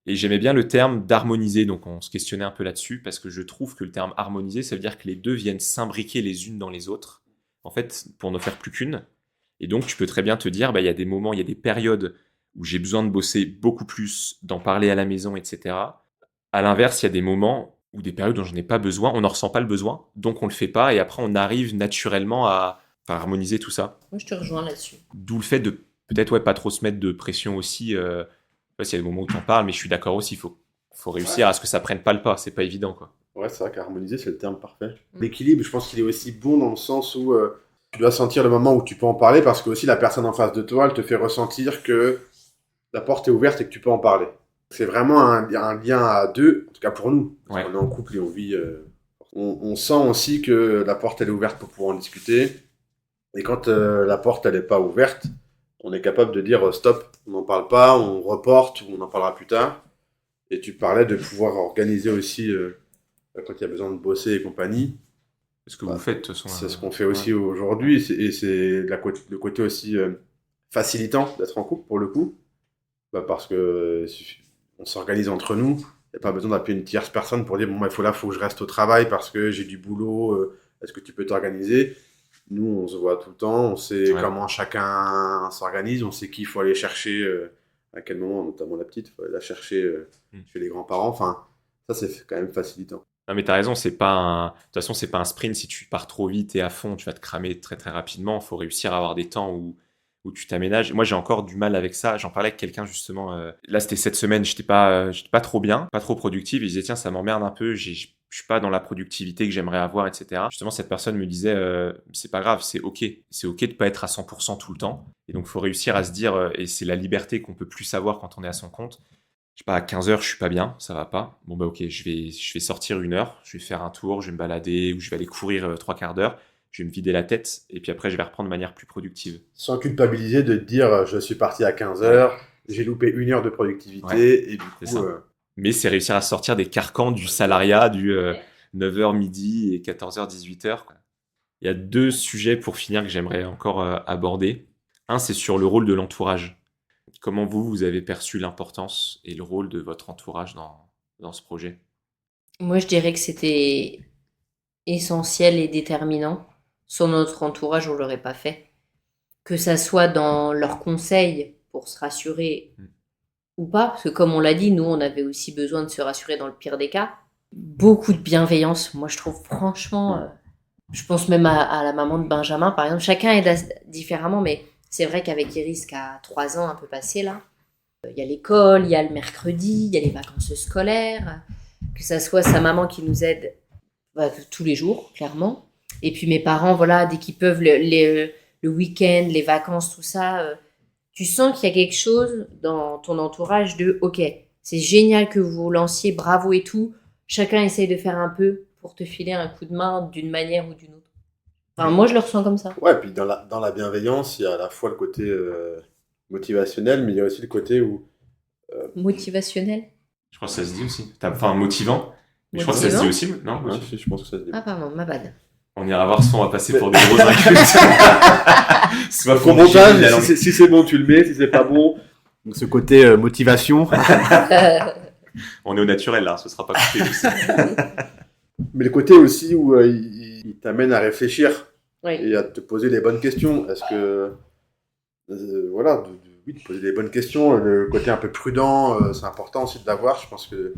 Et j'aimais bien le terme d'harmoniser, donc on se questionnait un peu là-dessus, parce que je trouve que le terme harmoniser, ça veut dire que les deux viennent s'imbriquer les unes dans les autres, en fait, pour ne faire plus qu'une. Et donc, tu peux très bien te dire, bah, y a des moments, il y a des périodes où j'ai besoin de bosser beaucoup plus, d'en parler à la maison, etc. À l'inverse, il y a des moments ou des périodes dont je n'ai pas besoin, on n'en ressent pas le besoin, donc on le fait pas, et après, on arrive naturellement à harmoniser tout ça. Moi, je te rejoins là-dessus. D'où le fait de peut-être pas trop se mettre de pression aussi. S'il y a des moments où tu en parles, mais je suis d'accord aussi, il faut réussir à ce que ça prenne pas le pas, c'est pas évident, quoi. Ouais, c'est vrai qu'harmoniser, c'est le terme parfait. L'équilibre, je pense qu'il est aussi bon dans le sens où tu dois sentir le moment où tu peux en parler, parce que aussi la personne en face de toi, elle te fait ressentir que la porte est ouverte et que tu peux en parler. C'est vraiment un lien à deux, en tout cas pour nous, parce qu'on est en couple et on vit... on sent aussi que la porte, elle est ouverte pour pouvoir en discuter, et quand la porte, elle est pas ouverte, on est capable de dire stop, on n'en parle pas, on reporte ou on en parlera plus tard. Et tu parlais de pouvoir organiser aussi quand il y a besoin de bosser et compagnie. C'est ce que vous faites, de toute façon. C'est ce qu'on fait aussi aujourd'hui. Et c'est le côté aussi facilitant d'être en couple pour le coup, parce que on s'organise entre nous. Il n'y a pas besoin d'appeler une tierce personne pour dire bon, il faut que je reste au travail parce que j'ai du boulot. Est-ce que tu peux t'organiser? Nous, on se voit tout le temps. On sait comment chacun s'organise. On sait qui il faut aller chercher, à quel moment, notamment la petite, il faut aller la chercher chez les grands-parents. Enfin, ça, c'est quand même facilitant. Non, mais t'as raison, de toute façon, c'est pas un sprint. Si tu pars trop vite et à fond, tu vas te cramer très très rapidement. Il faut réussir à avoir des temps où tu t'aménages. Moi, j'ai encore du mal avec ça. J'en parlais avec quelqu'un justement. Là, c'était cette semaine, j'étais pas trop bien, pas trop productif. Il disait, tiens, ça m'emmerde un peu. Je suis pas dans la productivité que j'aimerais avoir, etc. Justement, cette personne me disait, c'est pas grave, c'est ok. C'est ok de pas être à 100% tout le temps. Et donc, faut réussir à se dire, et c'est la liberté qu'on peut plus savoir quand on est à son compte. Je sais pas, à 15h, je suis pas bien, ça va pas. Bon, ok, je vais sortir 1 heure, je vais faire un tour, je vais me balader, ou je vais aller courir 3/4 d'heure. Je vais me vider la tête, et puis après, je vais reprendre de manière plus productive. Sans culpabiliser de te dire, je suis parti à 15h, j'ai loupé 1 heure de productivité, et du coup... Mais c'est réussir à sortir des carcans du salariat, du 9h midi et 14h, 18h. Il y a 2 sujets pour finir que j'aimerais encore aborder. Un, c'est sur le rôle de l'entourage. Comment vous avez perçu l'importance et le rôle de votre entourage dans ce projet? Moi, je dirais que c'était essentiel et déterminant. Sans notre entourage, on ne l'aurait pas fait. Que ça soit dans leurs conseils pour se rassurer ou pas, parce que comme on l'a dit, nous, on avait aussi besoin de se rassurer dans le pire des cas. Beaucoup de bienveillance. Moi, je trouve franchement, je pense même à la maman de Benjamin, par exemple. Chacun aide différemment, mais c'est vrai qu'avec Iris, qui a 3 ans un peu passé là, il y a l'école, il y a le mercredi, il y a les vacances scolaires, que ça soit sa maman qui nous aide tous les jours, clairement. Et puis mes parents, voilà, dès qu'ils peuvent, le week-end, les vacances, tout ça, tu sens qu'il y a quelque chose dans ton entourage de « Ok, c'est génial que vous vous lanciez, bravo et tout. Chacun essaye de faire un peu pour te filer un coup de main d'une manière ou d'une autre. » Enfin, moi, je le ressens comme ça. Ouais, puis dans la bienveillance, il y a à la fois le côté motivationnel, mais il y a aussi le côté où... Motivationnel? Je crois que ça se dit aussi. Enfin, motivant. Mais je crois que ça se dit aussi, non? Ouais, je pense que ça se dit. Ah, pardon, ma bad. On ira voir ça, on va passer pour des gros incultes. Soit pour montage, si c'est bon, tu le mets, si c'est pas bon. Donc, ce côté motivation. On est au naturel là, ce sera pas coupé. Mais le côté aussi où il t'amène à réfléchir et à te poser les bonnes questions. Est-ce que. Voilà, de poser les bonnes questions. Le côté un peu prudent, c'est important aussi de l'avoir. Je pense que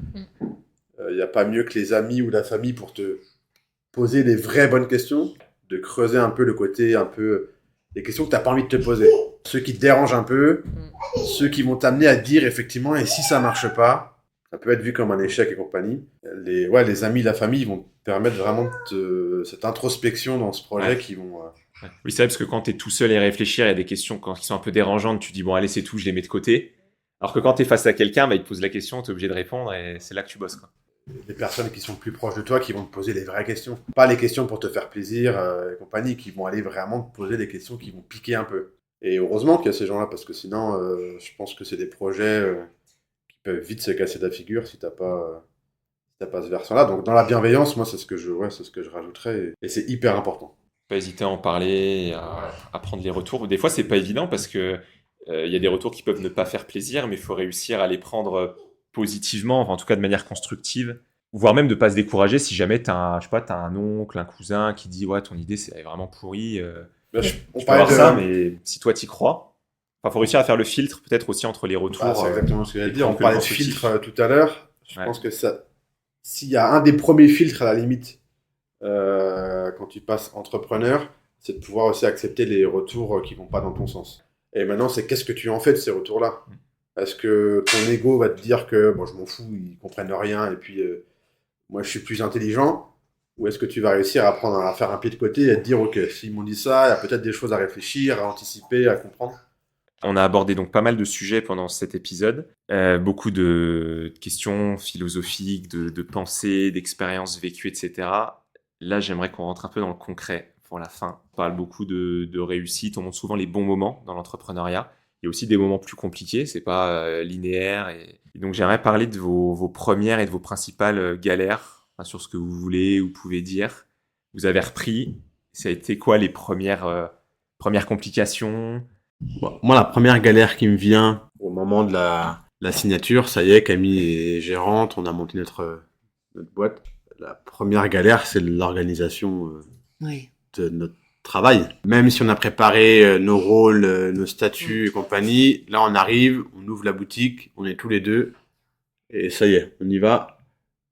il n'y a pas mieux que les amis ou la famille pour te poser les vraies bonnes questions, de creuser un peu le côté, un peu les questions que tu n'as pas envie de te poser. Ceux qui te dérangent un peu, ceux qui vont t'amener à te dire effectivement, et si ça marche pas, ça peut être vu comme un échec et compagnie. Les amis, la famille vont te permettre vraiment cette introspection dans ce projet qui vont... Oui, c'est vrai, parce que quand tu es tout seul et réfléchir, il y a des questions qui sont un peu dérangeantes, tu dis bon, allez, c'est tout, je les mets de côté. Alors que quand tu es face à quelqu'un, il te pose la question, tu es obligé de répondre et c'est là que tu bosses, quoi. Les personnes qui sont plus proches de toi qui vont te poser les vraies questions. Pas les questions pour te faire plaisir et compagnie, qui vont aller vraiment te poser des questions qui vont piquer un peu. Et heureusement qu'il y a ces gens-là, parce que sinon, je pense que c'est des projets qui peuvent vite se casser la figure si t'as pas ce versant-là. Donc dans la bienveillance, moi, c'est ce que je rajouterais. Et c'est hyper important. Pas hésiter à en parler, à prendre les retours. Des fois, c'est pas évident parce que y a des retours qui peuvent ne pas faire plaisir, mais il faut réussir à les prendre positivement, enfin, en tout cas de manière constructive, voire même de pas se décourager si jamais t'as un oncle, un cousin qui dit ouais, ton idée c'est vraiment pourri. On peut voir ça, mais si toi t'y crois, faut réussir à faire le filtre peut-être aussi entre les retours. C'est exactement ce que j'allais dire. On parlait de filtre tout à l'heure. Je pense que ça, s'il y a un des premiers filtres à la limite quand tu passes entrepreneur, c'est de pouvoir aussi accepter les retours qui vont pas dans ton sens. Et maintenant, c'est qu'est-ce que tu en fais de ces retours-là? Est-ce que ton ego va te dire que bon, je m'en fous, ils comprennent rien et puis moi je suis plus intelligent? Ou est-ce que tu vas réussir à apprendre à faire un pied de côté et à te dire ok, s'ils m'ont dit ça, il y a peut-être des choses à réfléchir, à anticiper, à comprendre? On a abordé donc pas mal de sujets pendant cet épisode, beaucoup de questions philosophiques, de pensées, d'expériences vécues, etc. Là, j'aimerais qu'on rentre un peu dans le concret pour la fin. On parle beaucoup de réussite, on montre souvent les bons moments dans l'entrepreneuriat. Il y a aussi des moments plus compliqués, c'est pas linéaire. Et donc, j'aimerais parler de vos premières et de vos principales galères, sur ce que vous voulez ou pouvez dire. Vous avez repris, ça a été quoi les premières complications? Bon, moi, la première galère qui me vient au moment de la signature, ça y est, Camille est gérante, on a monté notre boîte. La première galère, c'est l'organisation Oui. de notre travail. Même si on a préparé nos rôles, nos statuts et compagnie, là, on arrive, on ouvre la boutique, on est tous les deux, et ça y est, on y va.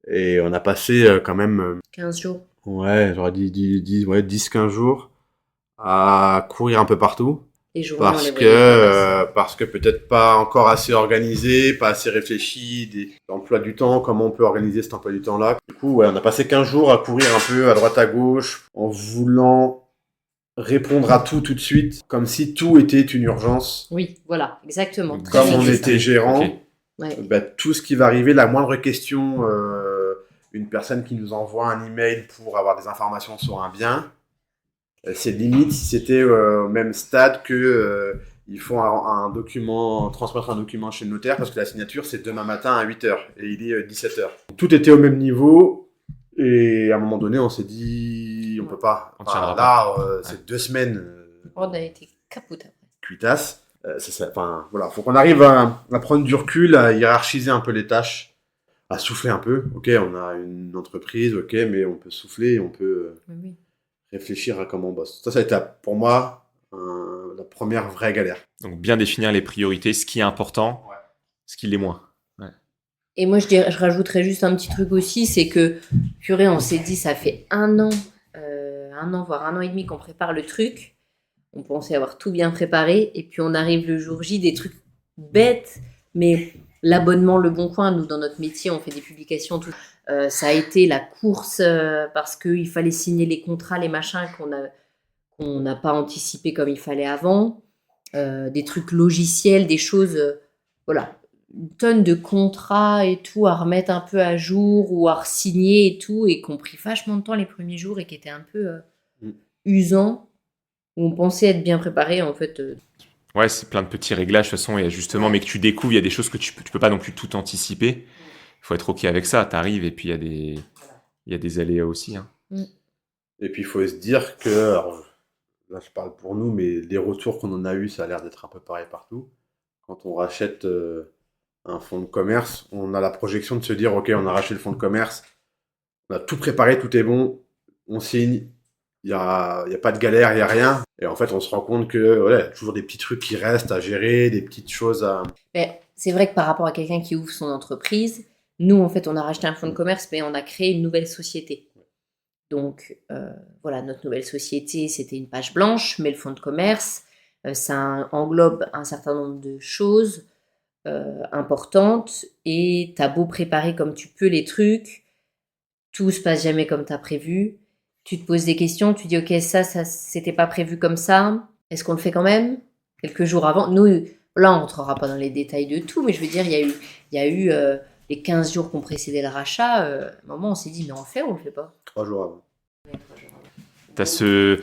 Et on a passé quand même, 15 jours. ouais, j'aurais dit 10-15 jours à courir un peu partout. Les journées, on Parce les que, voyait pas passer. parce que peut-être pas encore assez organisé, pas assez réfléchi, des emplois du temps, comment on peut organiser cet emploi du temps-là. Du coup, ouais, on a passé 15 jours à courir un peu à droite à gauche, en voulant répondre à tout de suite, comme si tout était une urgence. Oui, voilà, exactement. Très Comme on bien. était gérant, Ok. Ouais. bah, tout ce qui va arriver, la moindre question, une personne qui nous envoie un email pour avoir des informations sur un bien, c'est limite si c'était au même stade que il faut un document, transmettre un document chez le notaire parce que la signature c'est demain matin à 8h et il est 17h. Tout était au même niveau et à un moment donné on s'est dit on peut pas. On Enfin, tiendra là pas. c'est 2 semaines On a été capote après. cuitas. Enfin voilà, faut qu'on arrive à prendre du recul, à hiérarchiser un peu les tâches, à souffler un peu. Ok, on a une entreprise, ok, mais on peut souffler, on peut Oui. réfléchir à comment on bosse. Ça a été pour moi la première vraie galère. Donc bien définir les priorités, ce qui est important, Ouais. ce qui l'est moins. Et moi, je rajouterais juste un petit truc aussi, c'est que, purée, on s'est dit, ça fait 1 an, voire 1 an et demi qu'on prépare le truc. On pensait avoir tout bien préparé, et puis on arrive le jour J, des trucs bêtes, mais l'abonnement Le Bon Coin, nous, dans notre métier, on fait des publications, tout. Ça a été la course, parce qu'il fallait signer les contrats, les machins qu'on n'a pas anticipé comme il fallait avant. Des trucs logiciels, des choses, voilà, une tonne de contrats et tout à remettre un peu à jour ou à signer et tout, et qu'on pris vachement de temps les premiers jours et qui étaient un peu usants, où on pensait être bien préparé, en fait. Ouais, c'est plein de petits réglages de toute façon, et justement, mais que tu découvres, il y a des choses que tu peux pas non plus tout anticiper. Il faut être ok avec ça. T'arrives et puis il y a des aléas aussi. Hein. Et puis il faut se dire que, alors, là je parle pour nous, mais les retours qu'on en a eu, ça a l'air d'être un peu pareil partout. Quand on rachète un fonds de commerce, on a la projection de se dire, ok, on a racheté le fonds de commerce, on a tout préparé, tout est bon, on signe, il y a pas de galère, il y a rien. Et en fait, on se rend compte que voilà, il y a toujours des petits trucs qui restent à gérer, des petites choses à... Mais c'est vrai que par rapport à quelqu'un qui ouvre son entreprise, nous, en fait, on a racheté un fonds de commerce, mais on a créé une nouvelle société. Donc, voilà, notre nouvelle société, c'était une page blanche, mais le fonds de commerce, ça englobe un certain nombre de choses importantes, et t'as beau préparer comme tu peux les trucs, tout se passe jamais comme t'as prévu. Tu te poses des questions, tu dis ok, ça c'était pas prévu comme ça, est-ce qu'on le fait quand même quelques jours avant? Nous, là, on rentrera pas dans les détails de tout, mais je veux dire, il y a eu les 15 jours qui ont précédé le rachat. À un moment, on s'est dit, mais on le fait ou on le fait pas? 3 jours avant. T'as ce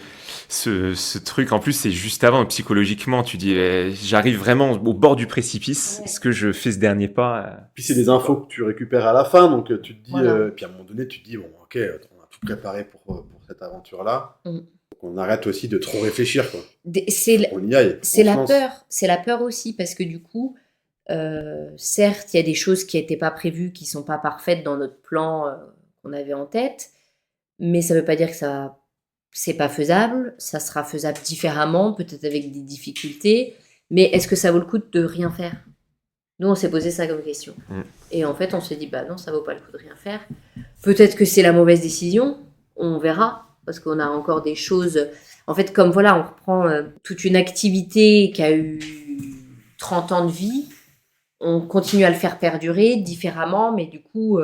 truc, en plus, c'est juste avant, psychologiquement, tu dis, j'arrive vraiment au bord du précipice, Ouais. est-ce que je fais ce dernier pas Puis c'est des infos que tu récupères à la fin, donc tu te dis, Voilà. puis à un moment donné, tu te dis, bon, ok, on a tout préparé pour cette aventure-là. Mm. Donc on arrête aussi de trop réfléchir, quoi. C'est On y aille. C'est on se la lance. peur. C'est la peur aussi, parce que du coup, certes, il y a des choses qui n'étaient pas prévues, qui sont pas parfaites dans notre plan qu'on avait en tête, mais ça veut pas dire que ça c'est pas faisable. Ça sera faisable différemment, peut-être avec des difficultés, mais est-ce que ça vaut le coup de rien faire? Nous, on s'est posé ça comme question. Et en fait, on s'est dit, bah non, ça vaut pas le coup de rien faire. Peut-être que c'est la mauvaise décision, on verra, parce qu'on a encore des choses... En fait, comme voilà, on reprend toute une activité qui a eu 30 ans de vie, on continue à le faire perdurer différemment, mais du coup,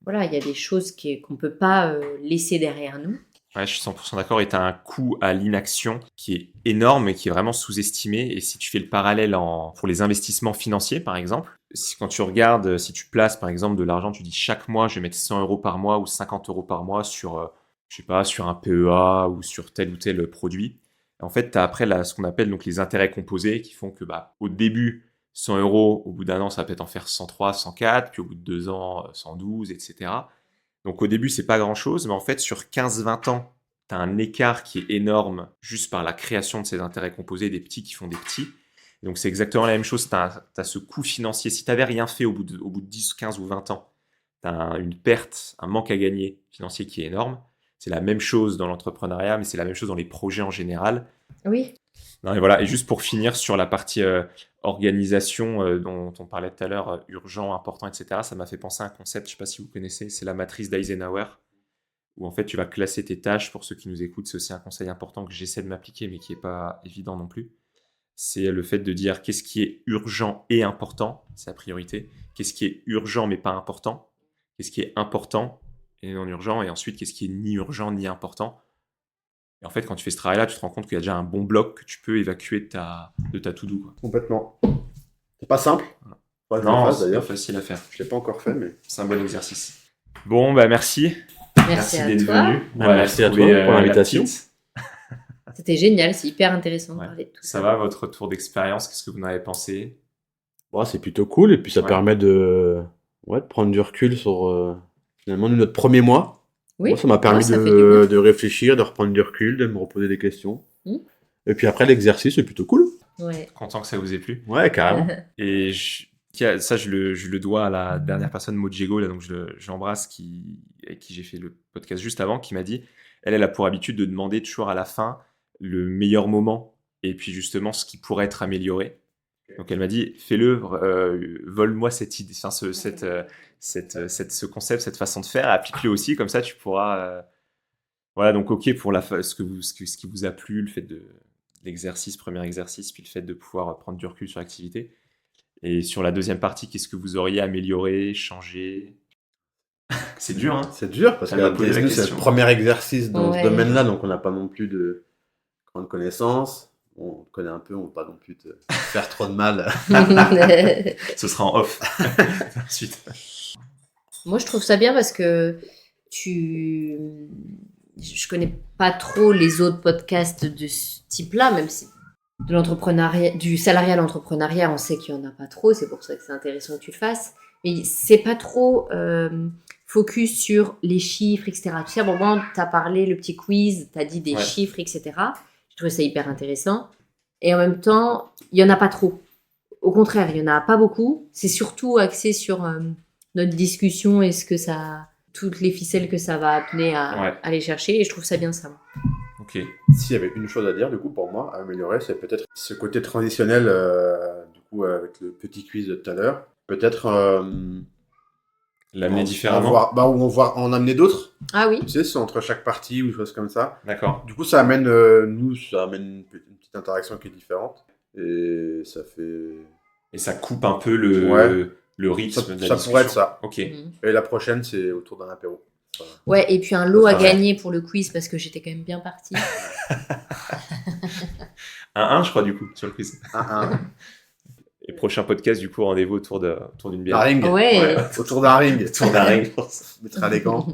voilà, il y a des choses qu'on ne peut pas laisser derrière nous. Ouais, je suis 100% d'accord. Et tu as un coût à l'inaction qui est énorme et qui est vraiment sous-estimé. Et si tu fais le parallèle pour les investissements financiers, par exemple, quand tu regardes, si tu places par exemple de l'argent, tu dis chaque mois, je vais mettre 100 euros par mois ou 50 euros par mois sur, je sais pas, sur un PEA ou sur tel ou tel produit. Et en fait, tu as après ce qu'on appelle donc les intérêts composés qui font que au début, 100 euros, au bout d'un an, ça va peut-être en faire 103, 104, puis au bout de 2 ans, 112, etc. Donc au début, c'est pas grand-chose, mais en fait, sur 15-20 ans, tu as un écart qui est énorme juste par la création de ces intérêts composés, des petits qui font des petits. Donc, c'est exactement la même chose. Tu as ce coût financier. Si tu n'avais rien fait au bout de 10, 15 ou 20 ans, tu as une perte, un manque à gagner financier qui est énorme. C'est la même chose dans l'entrepreneuriat, mais c'est la même chose dans les projets en général. Oui. Non, et voilà. Et juste pour finir sur la partie organisation dont on parlait tout à l'heure, urgent, important, etc., ça m'a fait penser à un concept, je ne sais pas si vous connaissez, c'est la matrice d'Eisenhower, où en fait tu vas classer tes tâches. Pour ceux qui nous écoutent, c'est aussi un conseil important que j'essaie de m'appliquer, mais qui n'est pas évident non plus. C'est le fait de dire qu'est-ce qui est urgent et important, c'est la priorité. Qu'est-ce qui est urgent mais pas important. Qu'est-ce qui est important et non urgent. Et ensuite, qu'est-ce qui est ni urgent ni important. Et en fait, quand tu fais ce travail-là, tu te rends compte qu'il y a déjà un bon bloc que tu peux évacuer de ta to-do, quoi. Complètement. C'est pas simple. Ouais, non, c'est pas facile à faire. Je l'ai pas encore fait, mais c'est un bon exercice. Bon, bah merci. Merci d'être toi. venu. Merci à toi pour l'invitation. C'était génial, c'est hyper intéressant de parler de tout ça. Ça va, votre retour d'expérience, qu'est-ce que vous en avez pensé? Bon, c'est plutôt cool, et puis ça permet de prendre du recul sur finalement notre premier mois. Oui. Moi, ça m'a permis de réfléchir, de reprendre du recul, de me reposer des questions. Et puis après, l'exercice, c'est plutôt cool. Ouais. Content que ça vous ait plu. Ouais, carrément. Et ça, je le dois à la dernière personne, Mojego, là, donc je l'embrasse, avec qui j'ai fait le podcast juste avant, qui m'a dit, elle a pour habitude de demander toujours à la fin le meilleur moment et puis justement ce qui pourrait être amélioré. Donc elle m'a dit, fais-le, vole-moi cette idée, enfin, ce concept, cette façon de faire, applique-le aussi, comme ça tu pourras... Voilà, donc ok pour ce qui vous a plu, le fait de l'exercice, premier exercice, puis le fait de pouvoir prendre du recul sur l'activité. Et sur la deuxième partie, qu'est-ce que vous auriez amélioré, changé? C'est dur, hein? C'est dur, parce que c'est le premier exercice dans ce domaine-là, donc on n'a pas non plus de grande connaissance. On te connaît un peu, on ne veut pas non plus te faire trop de mal. Ce sera en off. Ensuite. Moi, je trouve ça bien parce que je connais pas trop les autres podcasts de ce type-là, même si de l'entrepreneuriat, du salariat à l'entrepreneuriat, on sait qu'il y en a pas trop, c'est pour ça que c'est intéressant que tu le fasses. Mais c'est pas trop focus sur les chiffres, etc. Tu sais, à un moment, tu as parlé le petit quiz, tu as dit des chiffres, etc. Je trouve ça hyper intéressant. Et en même temps, il y en a pas trop. Au contraire, il y en a pas beaucoup. C'est surtout axé sur notre discussion et toutes les ficelles que ça va amener à aller chercher. Et je trouve ça bien ça. Ok. S'il y avait une chose à dire, du coup, pour moi, à améliorer, c'est peut-être ce côté transitionnel, du coup, avec le petit quiz de tout à l'heure. Peut-être l'amener différemment. Où on va en amener d'autres. Ah oui. Tu sais, c'est entre chaque partie ou des choses comme ça. D'accord. Du coup, ça amène une petite interaction qui est différente. Et ça fait... Et ça coupe un peu le rythme de la discussion. Ça pourrait être ça. Ok. Et la prochaine, c'est autour d'un apéro. Voilà. Ouais, et puis un lot à gagner pour le quiz parce que j'étais quand même bien partie. 1-1, je crois, du coup, sur le quiz. 1-1. Et prochain podcast, du coup, rendez-vous autour d'une bière. Un ring. Ouais. Autour d'un ring. Autour d'un ring. On mettra les gants.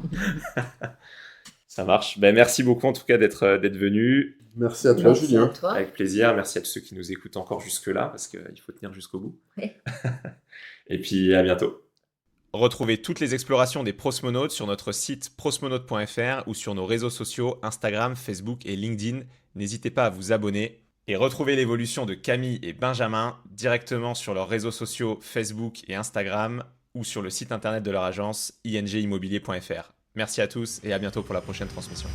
Ça marche. Ben, merci beaucoup, en tout cas, d'être venu. Merci à toi, Julien. Avec plaisir. Merci à tous ceux qui nous écoutent encore jusque-là, parce qu'il faut tenir jusqu'au bout. Ouais. Et puis, à bientôt. Retrouvez toutes les explorations des Prosmonautes sur notre site prosmonaute.fr ou sur nos réseaux sociaux Instagram, Facebook et LinkedIn. N'hésitez pas à vous abonner. Et retrouvez l'évolution de Camille et Benjamin directement sur leurs réseaux sociaux Facebook et Instagram ou sur le site internet de leur agence ingimmobilier.fr. Merci à tous et à bientôt pour la prochaine transmission.